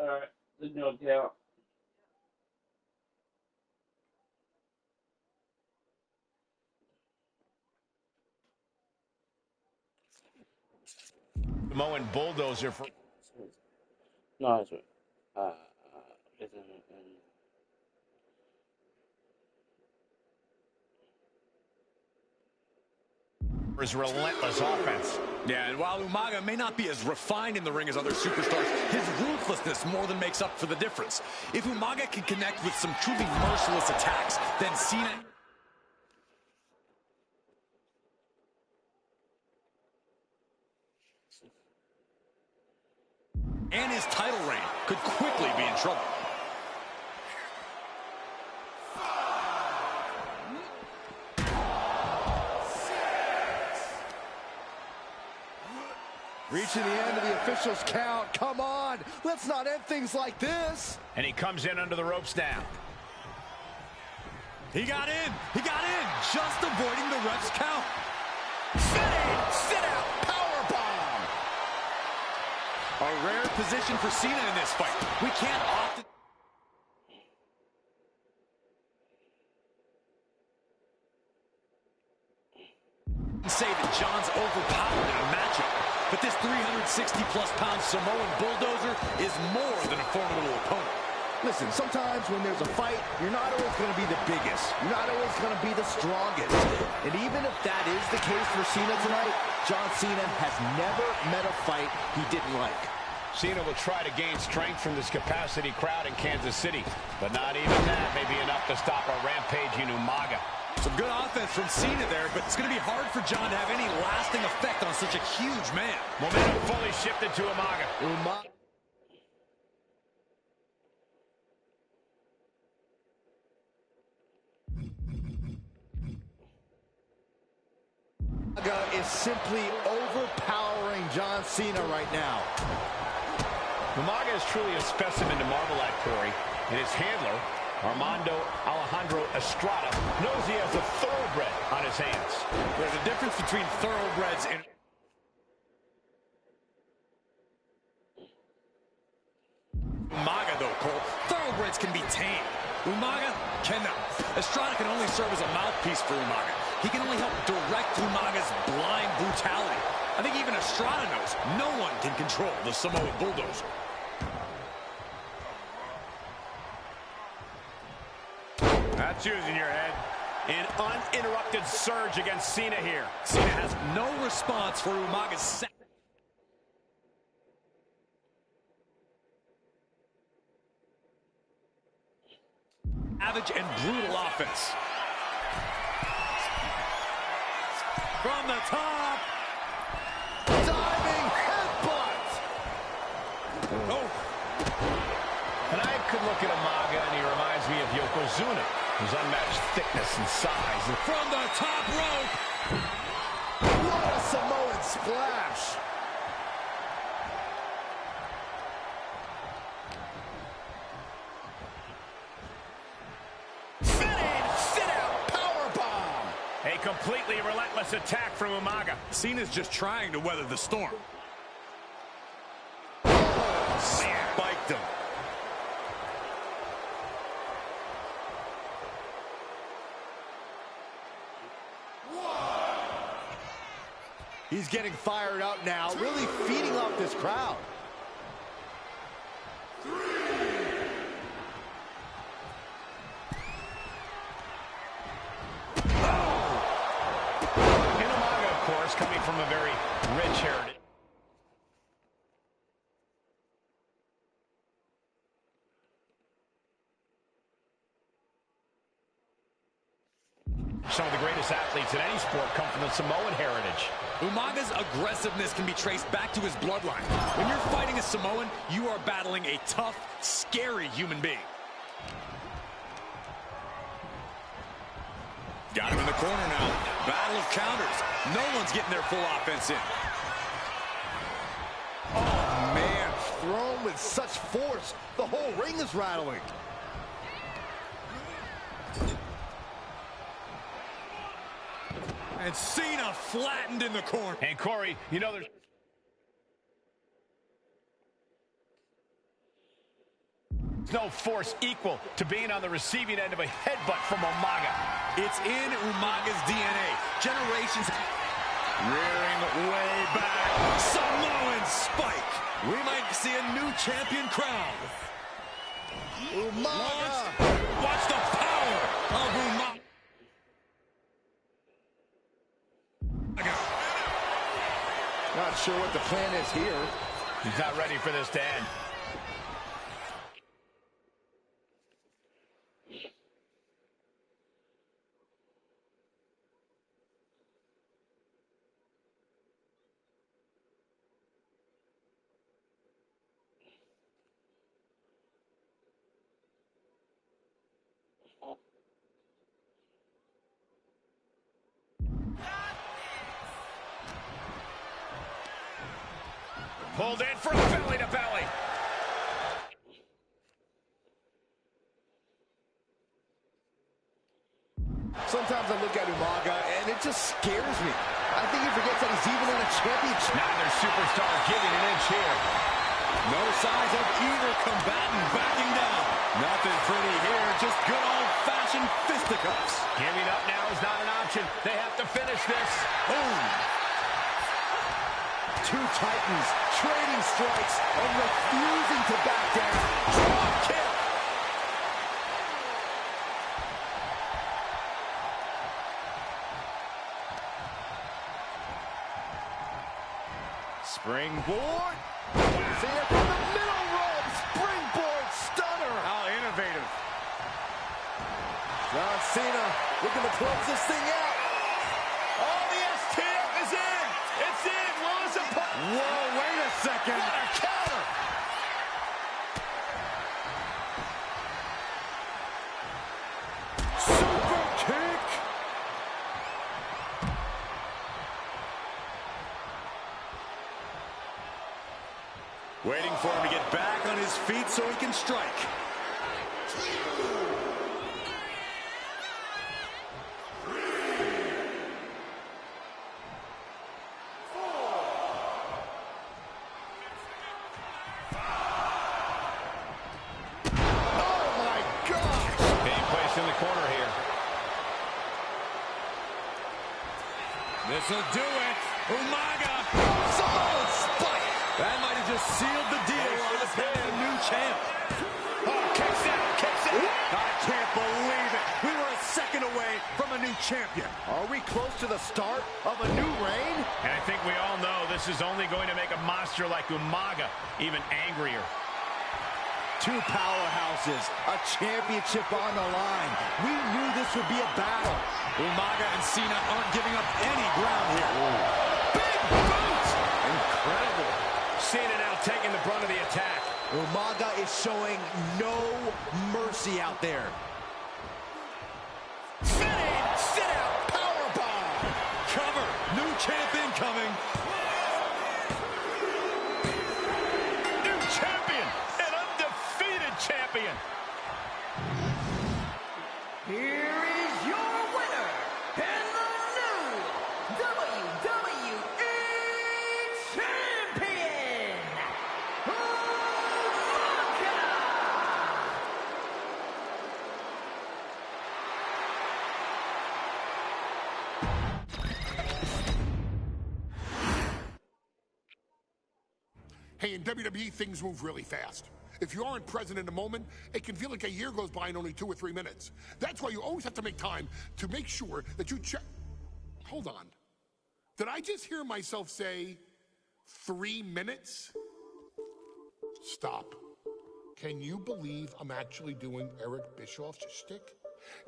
Alright, didn't know it out. Samoan bulldozer for. No, it's his relentless offense. Yeah, and while Umaga may not be as refined in the ring as other superstars, his ruthlessness more than makes up for the difference. If Umaga can connect with some truly merciless attacks, then Cena... and his title reign could quickly be in trouble. Reaching the end of the official's count. Come on, let's not end things like this. And he comes in under the ropes now. He got in, just avoiding the ref's count. Sit out, powerbomb. A rare position for Cena in this fight. We can't often say that John's overpowered in a matchup, but this 360-plus pound Samoan bulldozer is more than a formidable opponent. Listen, sometimes when there's a fight, you're not always going to be the biggest. You're not always going to be the strongest. And even if that is the case for Cena tonight, John Cena has never met a fight he didn't like. Cena will try to gain strength from this capacity crowd in Kansas City, but not even that may be enough to stop a rampaging Umaga. Some good offense from Cena there, but it's going to be hard for John to have any lasting effect on such a huge man. Momentum fully shifted to Umaga. Umaga is simply overpowering John Cena right now. Umaga is truly a specimen to marvel at, Corey, and his handler, Armando Alejandro Estrada, knows he has a thoroughbred on his hands. There's a difference between thoroughbreds and... Umaga, though, Cole, thoroughbreds can be tamed. Umaga cannot. Estrada can only serve as a mouthpiece for Umaga. He can only help direct Umaga's blind brutality. I think even Estrada knows no one can control the Samoan bulldozer. That's using your head. An uninterrupted surge against Cena here. Cena has no response for Umaga's set. Savage and brutal offense. From the top. Diving headbutt. Oh. And I could look at Umaga and he reminds me of Yokozuna, his unmatched thickness and size. And from the top rope. What a Samoan splash. A completely relentless attack from Umaga. Cena's just trying to weather the storm. Man, He's getting fired up now, really feeding off this crowd. Umaga, of course, coming from a very rich heritage. Some of the greatest athletes in any sport come from the Samoan heritage. Umaga's aggressiveness can be traced back to his bloodline. When you're fighting a Samoan, you are battling a tough, scary human being. Got him in the corner now. Battle of counters. No one's getting their full offense in. Oh, man, thrown with such force. The whole ring is rattling. And Cena flattened in the corner. And Corey, you know there's no force equal to being on the receiving end of a headbutt from Umaga. It's in Umaga's DNA. Generations rearing way back. Samoan spike. We might see a new champion crown. Umaga. Watch the power of Umaga. Not sure what the plan is here. He's not ready for this to end. Pulled in for a belly-to-belly. Sometimes I look at Umaga, and it just scares me. I think he forgets that he's even in a championship. Neither superstar giving an inch here. No signs of either combatant backing down. Nothing pretty here, just good old-fashioned fisticuffs. Giving up now is not an option. They have to finish this. Boom. Two titans trading strikes and refusing to back down. Drop kick. Springboard. Cena from the middle rope. Springboard stunner. How innovative. John Cena looking to close this thing out. Oh, the STF is in. It's in. Lewis and Pop. Whoa, wait a second. What a counter. Super kick. Waiting for him to get back on his feet so he can strike. This'll do it. Umaga. Samoan spike. That might have just sealed the deal on us having a new champ. Oh, kicks out, kicks out. I can't believe it. We were a second away from a new champion. Are we close to the start of a new reign? And I think we all know this is only going to make a monster like Umaga even angrier. Two powerhouses, a championship on the line. We knew this would be a battle. Umaga and Cena aren't giving up any ground here. Big boot! Incredible. Cena now taking the brunt of the attack. Umaga is showing no mercy out there. Sit out, powerbomb. Cover, new champ incoming. New champion, an undefeated champion. Here is your winner, and the new WWE Champion, Umaga! Hey, in WWE, things move really fast. If you aren't present in the moment, it can feel like a year goes by in only 2 or 3 minutes. That's why you always have to make time to make sure that you check. Hold on. Did I just hear myself say 3 minutes? Stop. Can you believe I'm actually doing Eric Bischoff's shtick?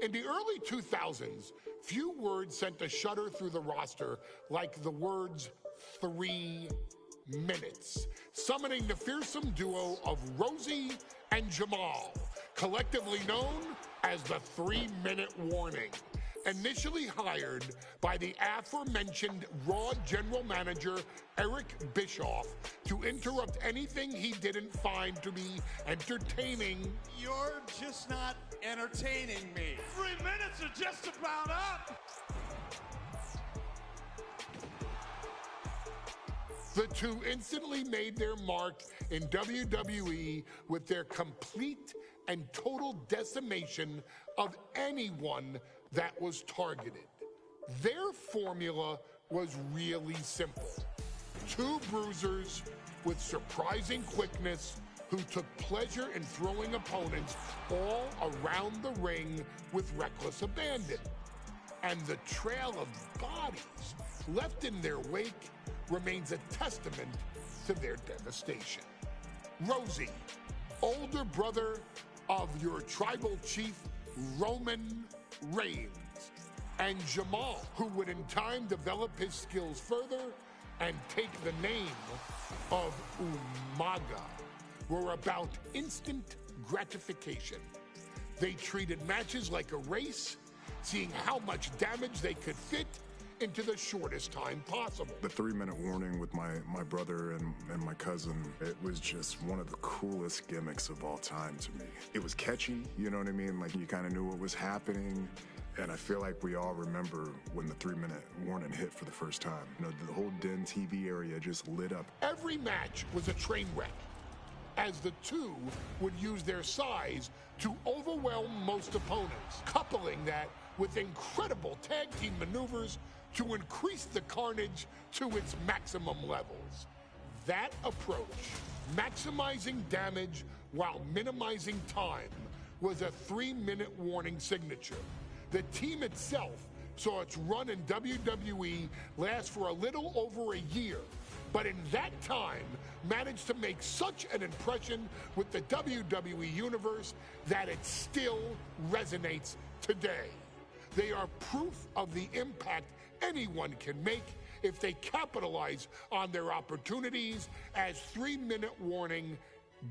In the early 2000s, few words sent a shudder through the roster like the words 3 minutes, summoning the fearsome duo of Rosie and Jamal, collectively known as the 3-Minute Warning. Initially hired by the aforementioned Raw General Manager Eric Bischoff to interrupt anything he didn't find to be entertaining. You're just not entertaining me. 3 minutes are just about up. The two instantly made their mark in WWE with their complete and total decimation of anyone that was targeted. Their formula was really simple. 2 bruisers with surprising quickness who took pleasure in throwing opponents all around the ring with reckless abandon. And the trail of bodies left in their wake remains a testament to their devastation. Rosie, older brother of your tribal chief, Roman Reigns, and Jamal, who would in time develop his skills further and take the name of Umaga, were about instant gratification. They treated matches like a race, seeing how much damage they could fit into the shortest time possible. The 3-minute warning with my brother and my cousin, it was just one of the coolest gimmicks of all time to me. It was catchy, you know what I mean? Like, you kind of knew what was happening. And I feel like we all remember when the 3-minute warning hit for the first time. You know, the whole Den TV area just lit up. Every match was a train wreck, as the two would use their size to overwhelm most opponents, coupling that with incredible tag team maneuvers to increase the carnage to its maximum levels. That approach, maximizing damage while minimizing time, was a 3-minute warning signature. The team itself saw its run in WWE last for a little over a year, but in that time managed to make such an impression with the WWE Universe that it still resonates today. They are proof of the impact anyone can make if they capitalize on their opportunities, as 3-minute warning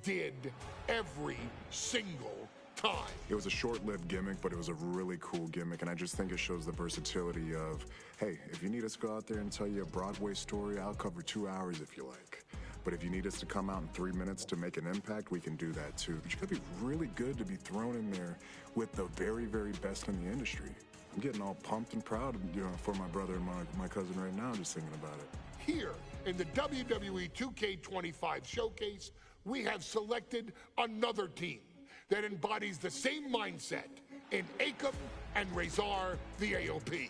did every single time. It was a short-lived gimmick, but it was a really cool gimmick, and I just think it shows the versatility of, hey, if you need us to go out there and tell you a Broadway story, I'll cover 2 hours if you like. But if you need us to come out in 3 minutes to make an impact, we can do that too. But you gotta be really good to be thrown in there with the very, very best in the industry. I'm getting all pumped and proud, you know, for my brother and my cousin right now, just thinking about it. Here in the WWE2K25 showcase, we have selected another team that embodies the same mindset in Akam and Razor the AOP.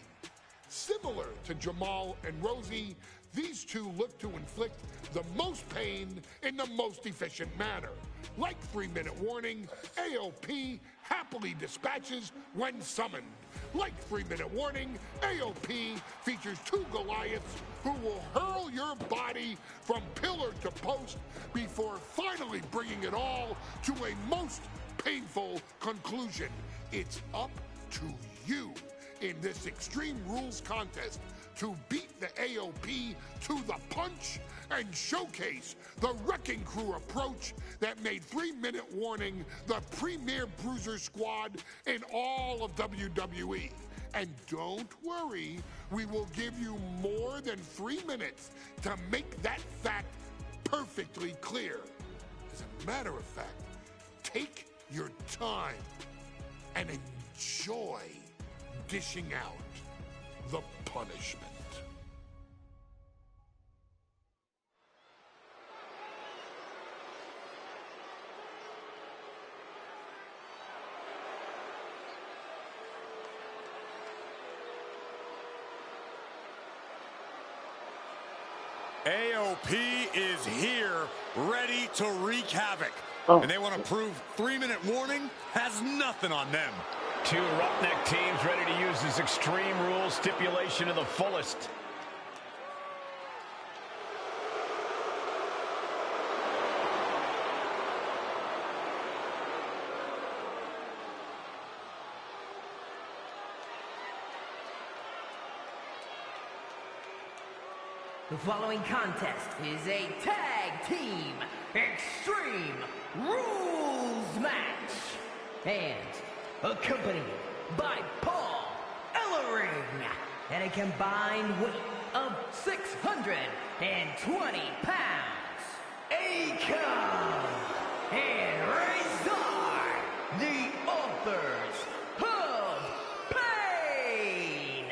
Similar to Jamal and Rosie, these two look to inflict the most pain in the most efficient manner. Like 3-minute warning, AOP happily dispatches when summoned. Like 3-minute warning, AOP features 2 Goliaths who will hurl your body from pillar to post before finally bringing it all to a most painful conclusion. It's up to you in this Extreme Rules contest to beat the AOP to the punch and showcase the Wrecking Crew approach that made 3-minute warning the premier bruiser squad in all of WWE. And don't worry, we will give you more than 3 minutes to make that fact perfectly clear. As a matter of fact, take your time and enjoy dishing out the punishment. AOP is here ready to wreak havoc. And they want to prove 3-minute warning has nothing on them. Two roughneck teams ready to use this Extreme Rules stipulation to the fullest. The following contest is a tag team Extreme Rules match. And accompanied by Paul Ellering at a combined weight of 620 pounds. Akon and Razor, the authors of pain.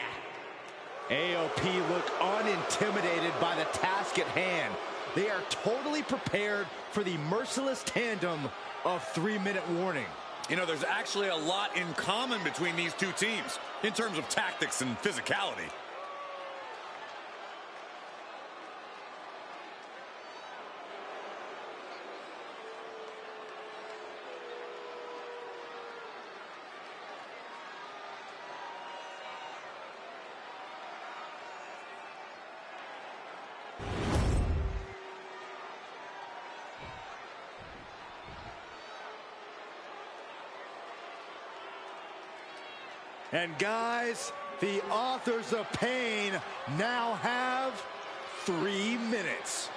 AOP look unintimidated by the task at hand. They are totally prepared for the merciless tandem of 3-minute warning. You know, there's actually a lot in common between these two teams in terms of tactics and physicality. And guys, the authors of pain now have 3 minutes.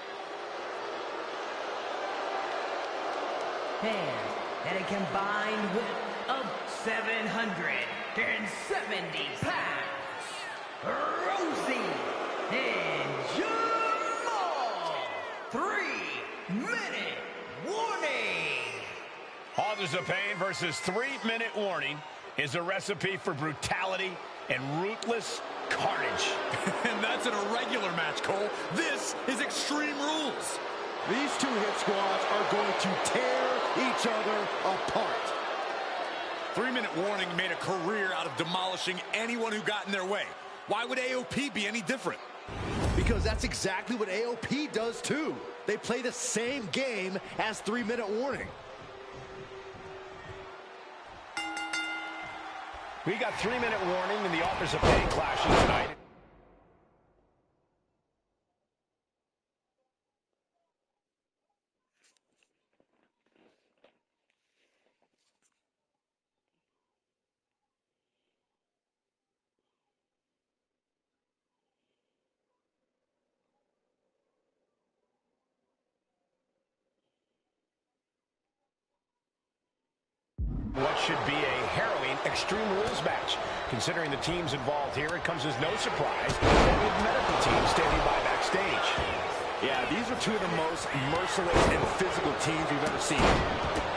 And at a combined weight of 770 pounds, Rosie and Jamal. 3-minute warning. Authors of Pain versus 3-minute warning is a recipe for brutality and ruthless carnage. And that's an irregular match, Cole. This is Extreme Rules. These two hit squads are going to tear each other apart. 3-minute warning made a career out of demolishing anyone who got in their way. Why would AOP be any different? Because that's exactly what AOP does too. They play the same game as 3-minute warning. We got 3-minute warning and the authors of pain clashing tonight. What should be a harrowing Extreme Rules match. Considering the teams involved here, it comes as no surprise that we have medical teams standing by backstage. Yeah, these are two of the most merciless and physical teams we've ever seen.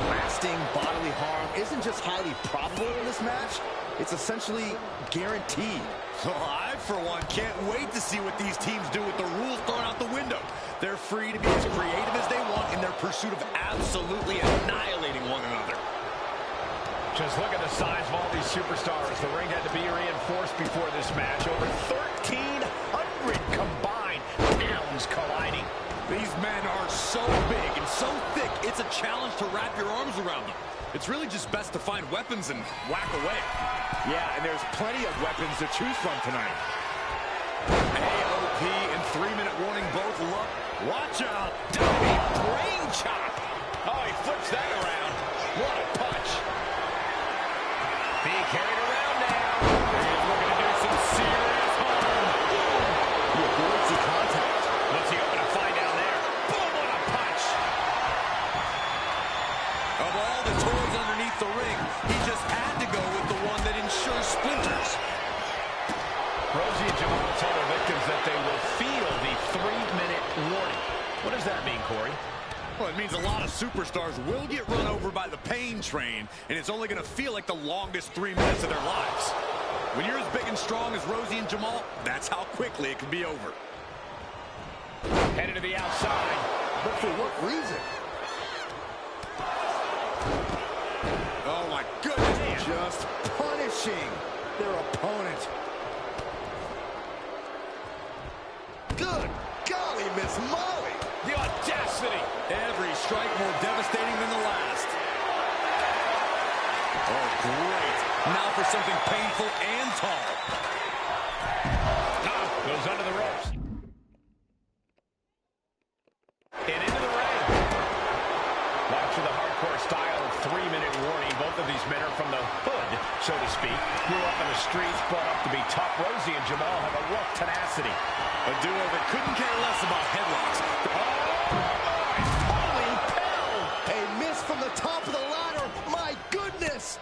Lasting bodily harm isn't just highly probable in this match, it's essentially guaranteed. Well, I, for one, can't wait to see what these teams do with the rules thrown out the window. They're free to be as creative as they want in their pursuit of absolutely annihilating one another. Just look at the size of all these superstars. The ring had to be reinforced before this match. Over 1,300 combined pounds colliding. These men are so big and so thick, it's a challenge to wrap your arms around them. It's really just best to find weapons and whack away. Yeah, and there's plenty of weapons to choose from tonight. AOP and 3-minute warning both look. Watch out. Diving brain chop. Oh, he flips that around. What a punch. Being carried around now. He's looking to do some serious harm. He avoids the contact. What's he going to find down there? Boom, what a punch. Of all the toys underneath the ring, he just had to go with the one that ensures splinters. Rosie and Jamal tell their victims that they will feel the 3-minute warning. What does that mean, Corey? Well, it means a lot of superstars will get run over by the pain train, and it's only going to feel like the longest 3 minutes of their lives. When you're as big and strong as Rosie and Jamal, that's how quickly it can be over. Headed to the outside. But for what reason? Oh, my goodness. Just punishing their opponent. Good golly, Miss Molly. The audacity. strike more devastating than the last. Oh, great. Now for something painful and tall. Goes under the ropes. And into the ring. Watch for the hardcore style 3-minute warning. Both of these men are from the hood, so to speak. Grew up in the streets, brought up to be tough. Rosie and Jamal have a rough tenacity. A duo that couldn't care less about headlocks. Holy hell! A miss from the top of the ladder. My goodness!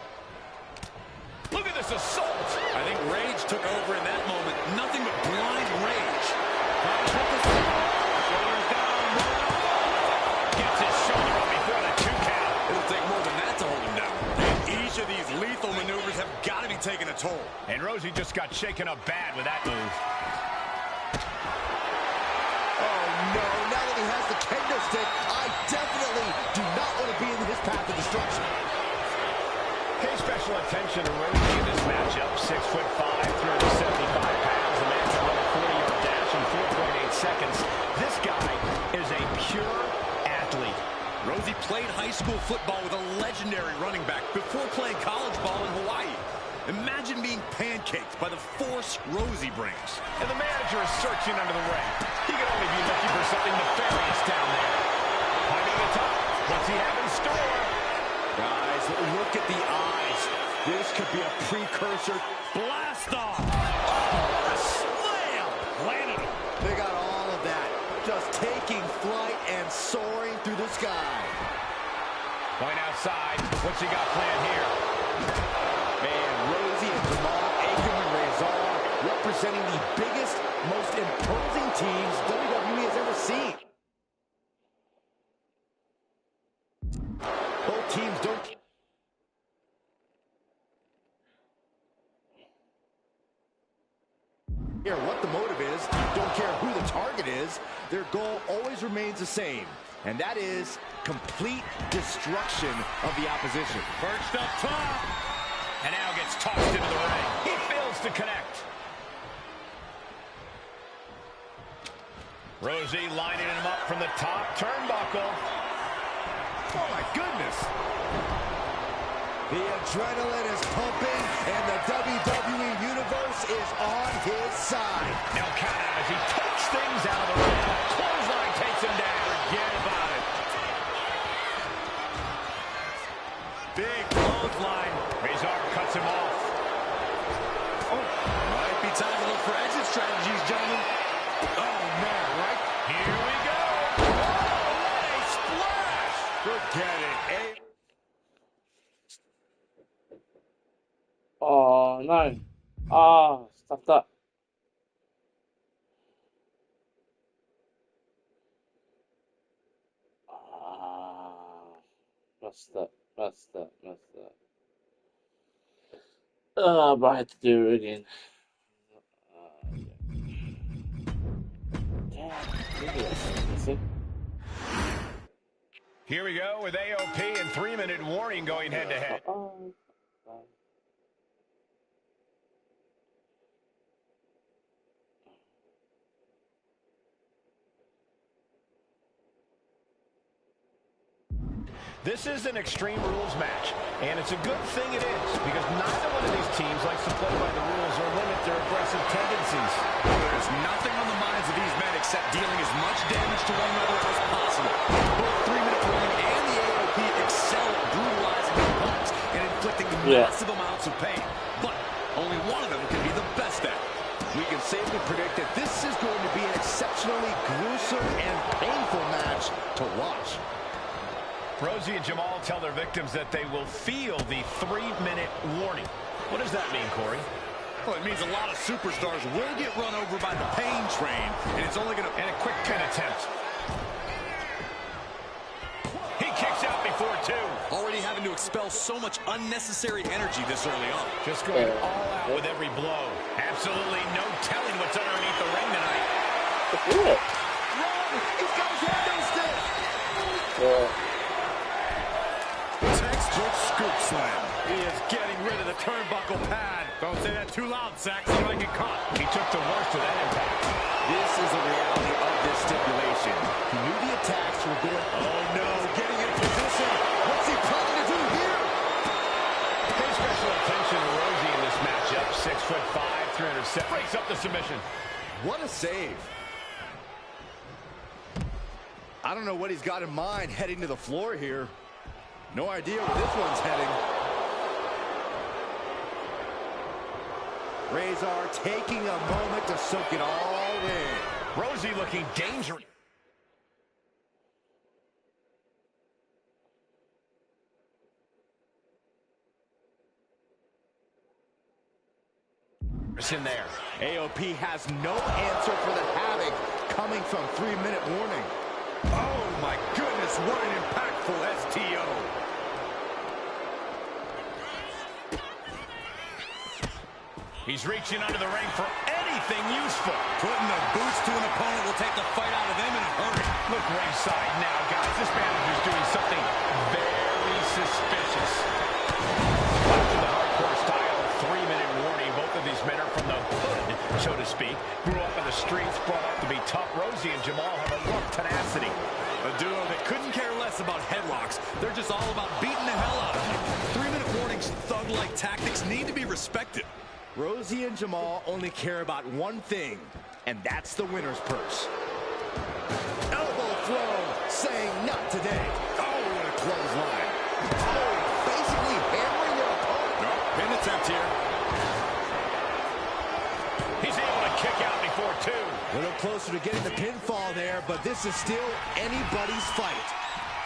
Look at this assault. I think rage took over in that moment. Nothing but blind rage. Gets his shoulder up before the 2 count. It'll take more than that to hold him down. And each of these lethal maneuvers have got to be taking a toll. And Rosie just got shaken up bad with that move. Oh no, now that he has the kendo stick, I definitely do not want to be in his path of destruction. Pay special attention to Rosie in this matchup. 6'5", 375 pounds. The man can run a 40-yard dash in 4.8 seconds. This guy is a pure athlete. Rosie played high school football with a legendary running back before playing college ball in Hawaii. Imagine being pancaked by the force Rosie brings. And the manager is searching under the ring. He can only be looking for something nefarious down there. Climbing the top. What's he have in store? Guys, look at the eyes. This could be a precursor. Blast off! Oh, a slam! Landed him. They got all of that. Just taking flight and soaring through the sky. Going outside. What's he got planned here? And Rosie and Jamal, Akam and Rezar representing the biggest, most imposing teams WWE has ever seen. Both teams don't care what the motive is, don't care who the target is. Their goal always remains the same, and that is complete destruction of the opposition. Perched up top. And now gets tossed into the ring. He fails to connect. Rosie lining him up from the top turnbuckle. Oh, my goodness. The adrenaline is pumping, and the WWE Universe is on his side. No count out as he takes things out of the ring. Clothesline takes him down. Forget about it. Big clothesline. Rezar cuts him off. Oh, might be time to look for exit strategies, gentlemen. Oh, man, right? Here we go. Oh, what a splash. Forget it. Oh, no. Ah, stuffed up. Messed up. But I had to do it again. Damn, Here we go with AOP and 3-minute warning going head-to-head. This is an Extreme Rules match, and it's a good thing it is, because neither one of these teams likes to play by the rules or limit their aggressive tendencies. There's nothing on the minds of these men except dealing as much damage to one another as possible. Both 3-minute warning and the AOP excel at brutalizing their opponents and inflicting massive amounts of pain. But only one of them can be the best at it. We can safely predict that this is going to be an exceptionally gruesome and painful match to watch. Rosie and Jamal tell their victims that they will feel the 3-minute warning. What does that mean, Corey? Well, it means a lot of superstars will get run over by the pain train, and it's only going to... And a quick pin attempt. He kicks out before 2. Already having to expel so much unnecessary energy this early on. Just going all out with every blow. Absolutely no telling what's underneath the ring tonight. Run! He's got his hand stick! Textbook scoop slam. He is getting rid of the turnbuckle pad. Don't say that too loud, Sax. He might get caught. He took the worst of that impact. This is the reality of this stipulation. He knew the attacks were going. Oh, no. the submission. What a save. I don't know what he's got in mind heading to the floor here. No idea where this one's heading. Razor taking a moment to soak it all in. Rosie looking dangerous. In there. AOP has no answer for the havoc coming from 3-minute warning. Oh my goodness, what an impactful STO. He's reaching under the ring for anything useful. Putting the boots to an opponent will take the fight out of them in a hurry. Look ringside now, guys. This manager's doing something very suspicious. After the hardcore style of 3-minute warning, both of these men are from the hood, so to speak. Grew up in the streets, brought up to be tough. Rosie and Jamal have a rough tenacity. A duo that couldn't care less about headlocks. They're just all about beating the hell out of you. 3-minute warnings, thug-like tactics need to be respected. Rosie and Jamal only care about one thing, and that's the winner's purse. Elbow throw, saying not today. Oh, what a clothesline. Oh, basically hammering their opponent. No, pin attempt here. He's able to kick out before two. A little closer to getting the pinfall there, but this is still anybody's fight.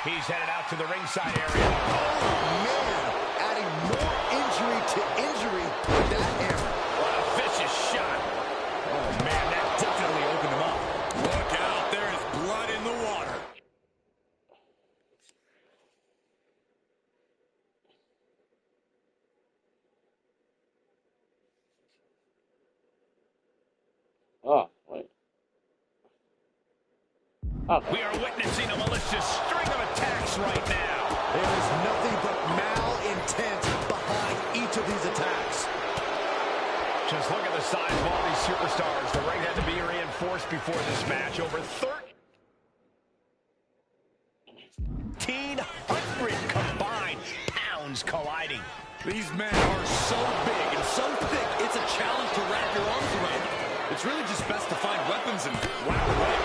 He's headed out to the ringside area. Oh, man, adding more injury to injury with that hammer. What a vicious shot. Oh, man, that definitely opened him up. Look out, there is blood in the water. Oh, wait. Oh. We are witnessing a malicious string of attacks right now. There is nothing but malintent behind each of these attacks. Just look at the size of all these superstars. The ring had to be reinforced before this match. Over 1,300 combined pounds colliding. These men are so big and so thick, it's a challenge to wrap your arms around them. It's really just best to find weapons and whack away.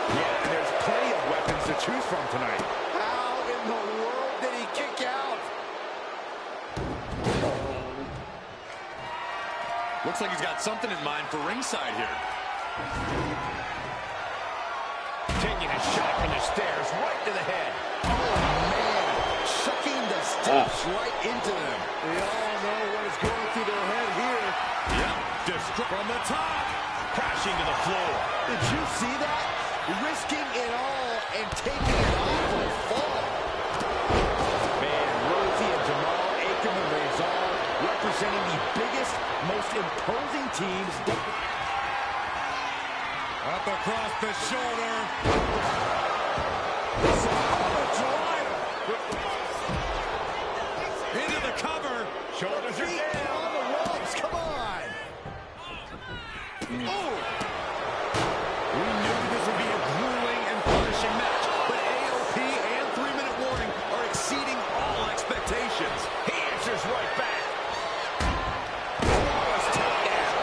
Yeah, and there's plenty of weapons to choose from tonight. How in the world did he kick out? Looks like he's got something in mind for ringside here. Taking a shot from the stairs right to the head. Oh, man. Shucking the steps right into them. They all know what is going through their head here. Yep, just from the top. Crashing to the floor. Did you see that? Risking it all and taking an awful fall. Man, Rosie and Jamal, Akam and Razor representing the biggest, most imposing teams. Up across the shoulder. Into the cover. Shoulders are down. On the ropes, come on. Oh. We knew this would be a grueling and punishing match, but AOP and 3-minute warning are exceeding all expectations. He answers right back. Flawless takedown.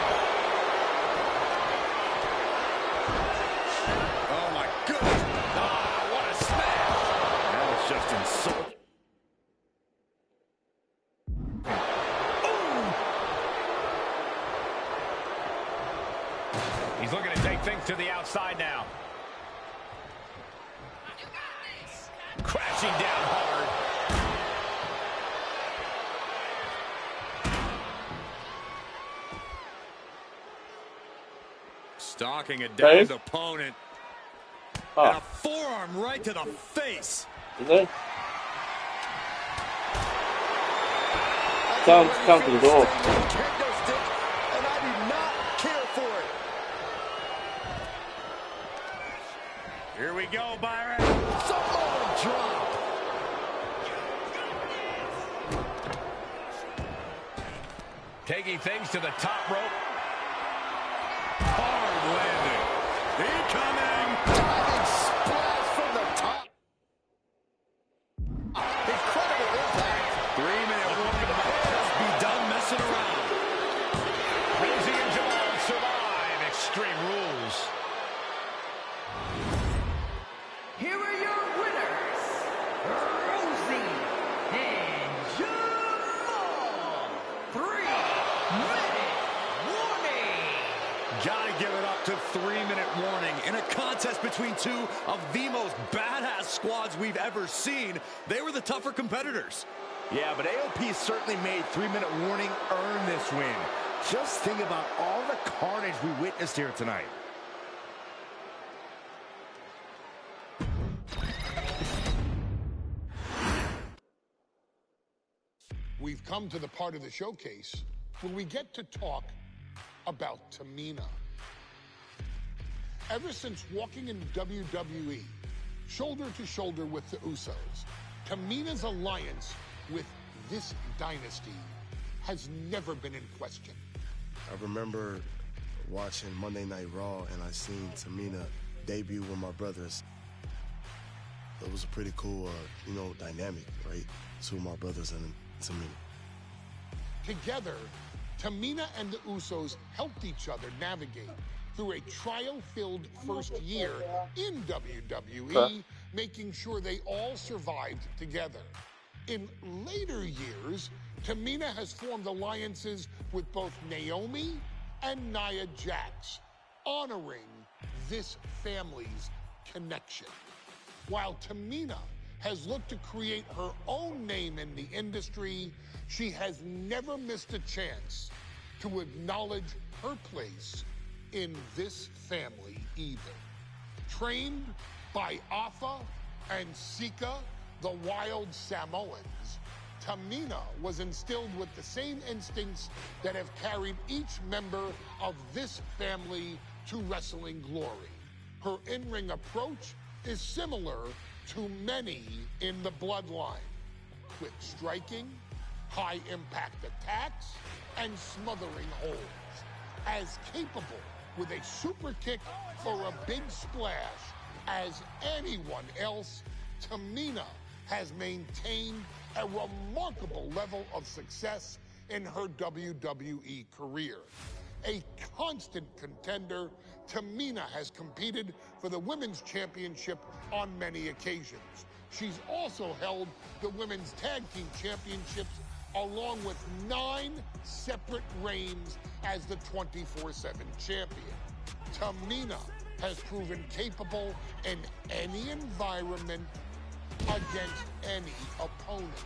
Oh my goodness. Ah, what a smash. That was just insulting. He's looking to take things to the outside now. Crashing down hard. Stalking a downed Dave? opponent. Oh. And a forearm right to the face. Is it? Come to the door. Kendo stick, and I do not care for it. Here we go, Byron. Samoan drop. Taking things to the top rope. Hard landing. Incoming. Diving splash from the top. Incredible impact. 3-minute warning might just be done messing around. Rosie and Jamal survive. to 3-minute warning. In a contest between two of the most badass squads we've ever seen, they were the tougher competitors. Yeah, but AOP certainly made 3-minute warning earn this win. Just think about all the carnage we witnessed here tonight. We've come to the part of the showcase where we get to talk about Tamina. Ever since walking in WWE, shoulder to shoulder with the Usos, Tamina's alliance with this dynasty has never been in question. I remember watching Monday Night Raw, and I seen Tamina debut with my brothers. It was a pretty cool, dynamic, right? Two of my brothers and Tamina. Together, Tamina and the Usos helped each other navigate through a trial-filled first year in WWE, making sure they all survived together. In later years, Tamina has formed alliances with both Naomi and Nia Jax, honoring this family's connection. While Tamina has looked to create her own name in the industry, she has never missed a chance to acknowledge her place in this family either. Trained by Afa and Sika, the wild Samoans, Tamina was instilled with the same instincts that have carried each member of this family to wrestling glory. Her in-ring approach is similar to many in the bloodline. Quick striking, high-impact attacks, and smothering holds. As capable with a super kick or a big splash as anyone else, Tamina has maintained a remarkable level of success in her WWE career. A constant contender, Tamina has competed for the Women's Championship on many occasions. She's also held the Women's Tag Team Championships along with 9 separate reigns as the 24/7 champion. Tamina has proven capable in any environment against any opponent.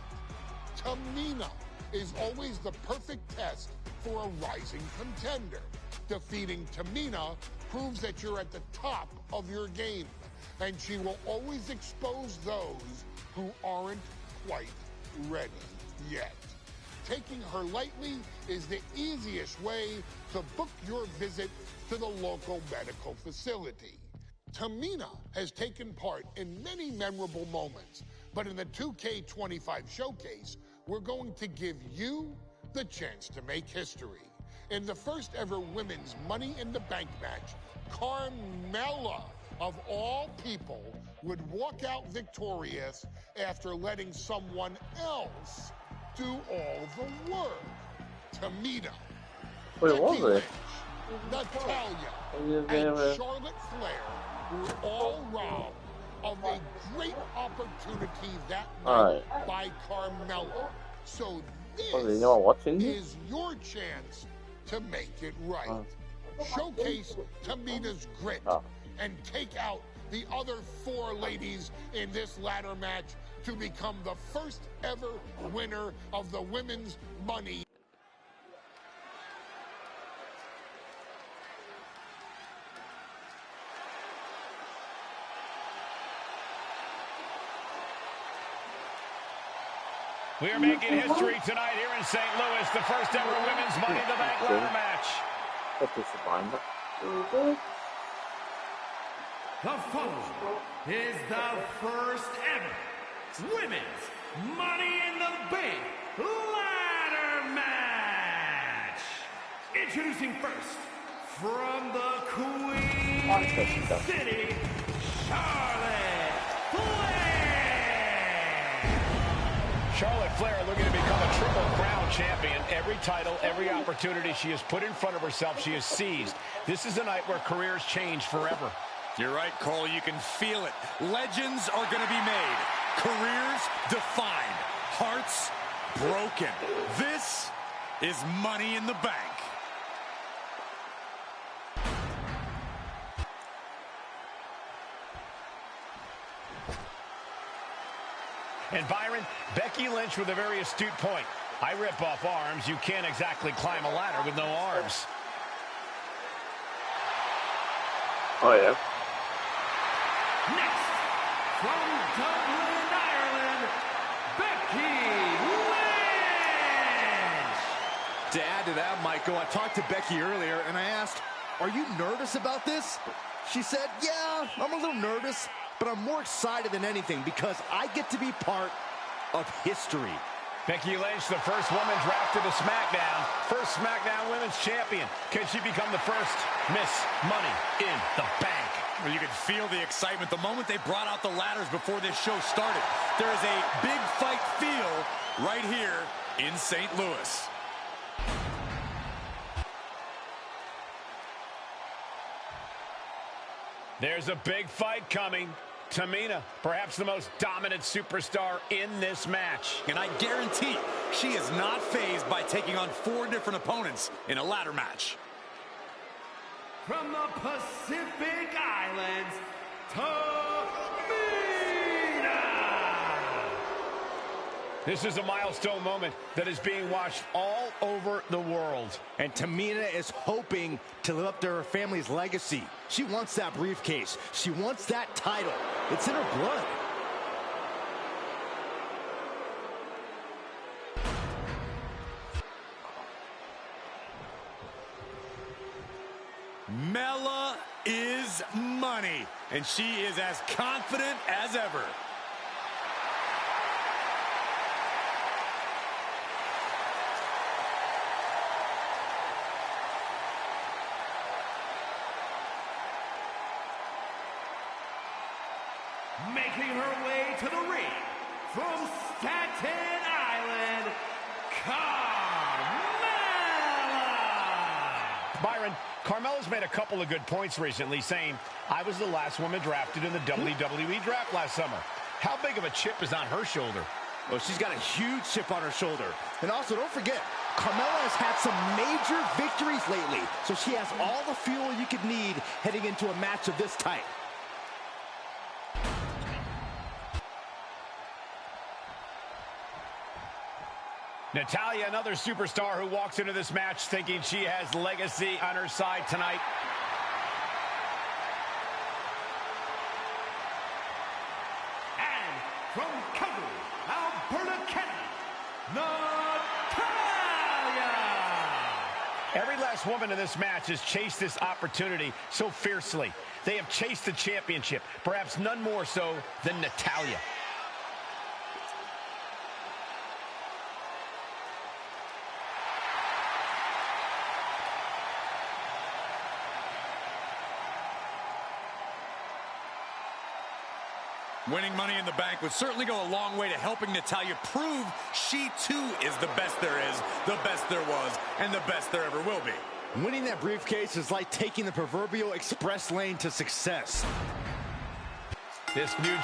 Tamina is always the perfect test for a rising contender. Defeating Tamina proves that you're at the top of your game, and she will always expose those who aren't quite ready yet. Taking her lightly is the easiest way to book your visit to the local medical facility. Tamina has taken part in many memorable moments, but in the 2K25 showcase, we're going to give you the chance to make history. In the first ever women's Money in the Bank match, Carmella, of all people, would walk out victorious after letting someone else do all the work. Tamina, Wait, Becky was it? Lynch, Natalya, and Charlotte Flair were all robbed of a great opportunity that night by Carmella. So this is your chance to make it right. Showcase Tamina's grit and take out the other 4 ladies in this ladder match to become the first ever winner of the Women's Money. We are making history tonight here in St. Louis, the first ever Women's Money in the Bank ladder match. The following is the first ever Women's Money in the Bank ladder match. Introducing first, from the Queen City, Charlotte Flair. Charlotte Flair looking to become a Triple Crown champion. Every title, every opportunity she has put in front of herself, she has seized. This is a night where careers change forever. You're right, Cole. You can feel it. Legends are going to be made. Careers defined. Hearts broken. This is Money in the Bank. And Byron, Becky Lynch with a very astute point. I rip off arms. You can't exactly climb a ladder with no arms. Oh, yeah. Next, from Dublin, Ireland, Becky Lynch. To add to that, Michael, I talked to Becky earlier, and I asked, are you nervous about this? She said, yeah, I'm a little nervous, but I'm more excited than anything because I get to be part of history. Becky Lynch, the first woman drafted to SmackDown. First SmackDown Women's Champion. Can she become the first Miss Money in the Bank? Well, you could feel the excitement the moment they brought out the ladders before this show started. There is a big fight feel right here in St. Louis. There's a big fight coming. Tamina, perhaps the most dominant superstar in this match. And I guarantee she is not fazed by taking on 4 different opponents in a ladder match. From the Pacific Islands, Tamina. This is a milestone moment that is being watched all over the world. And Tamina is hoping to live up to her family's legacy. She wants that briefcase. She wants that title. It's in her blood. Mela is money, and she is as confident as ever. Making her way to the ring from Staten Island, Carmella. Byron, Carmella's made a couple of good points recently, saying, I was the last woman drafted in the WWE draft last summer. How big of a chip is on her shoulder? Well, she's got a huge chip on her shoulder. And also, don't forget, Carmella has had some major victories lately, so she has all the fuel you could need heading into a match of this type. Natalya, another superstar who walks into this match thinking she has legacy on her side tonight. And from Calgary, Alberta, Canada, Natalya. Every last woman in this match has chased this opportunity so fiercely. They have chased the championship, perhaps none more so than Natalya. Winning Money in the Bank would certainly go a long way to helping Natalya prove she, too, is the best there is, the best there was, and the best there ever will be. Winning that briefcase is like taking the proverbial express lane to success. This new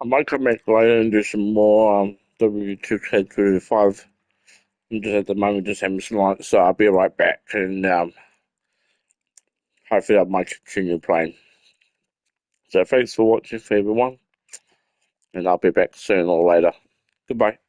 I might come back later and do some more W2K25. I'm just at the moment just having some lunch, so I'll be right back, and hopefully I might continue playing. So thanks for watching for everyone, and I'll be back sooner or later. Goodbye.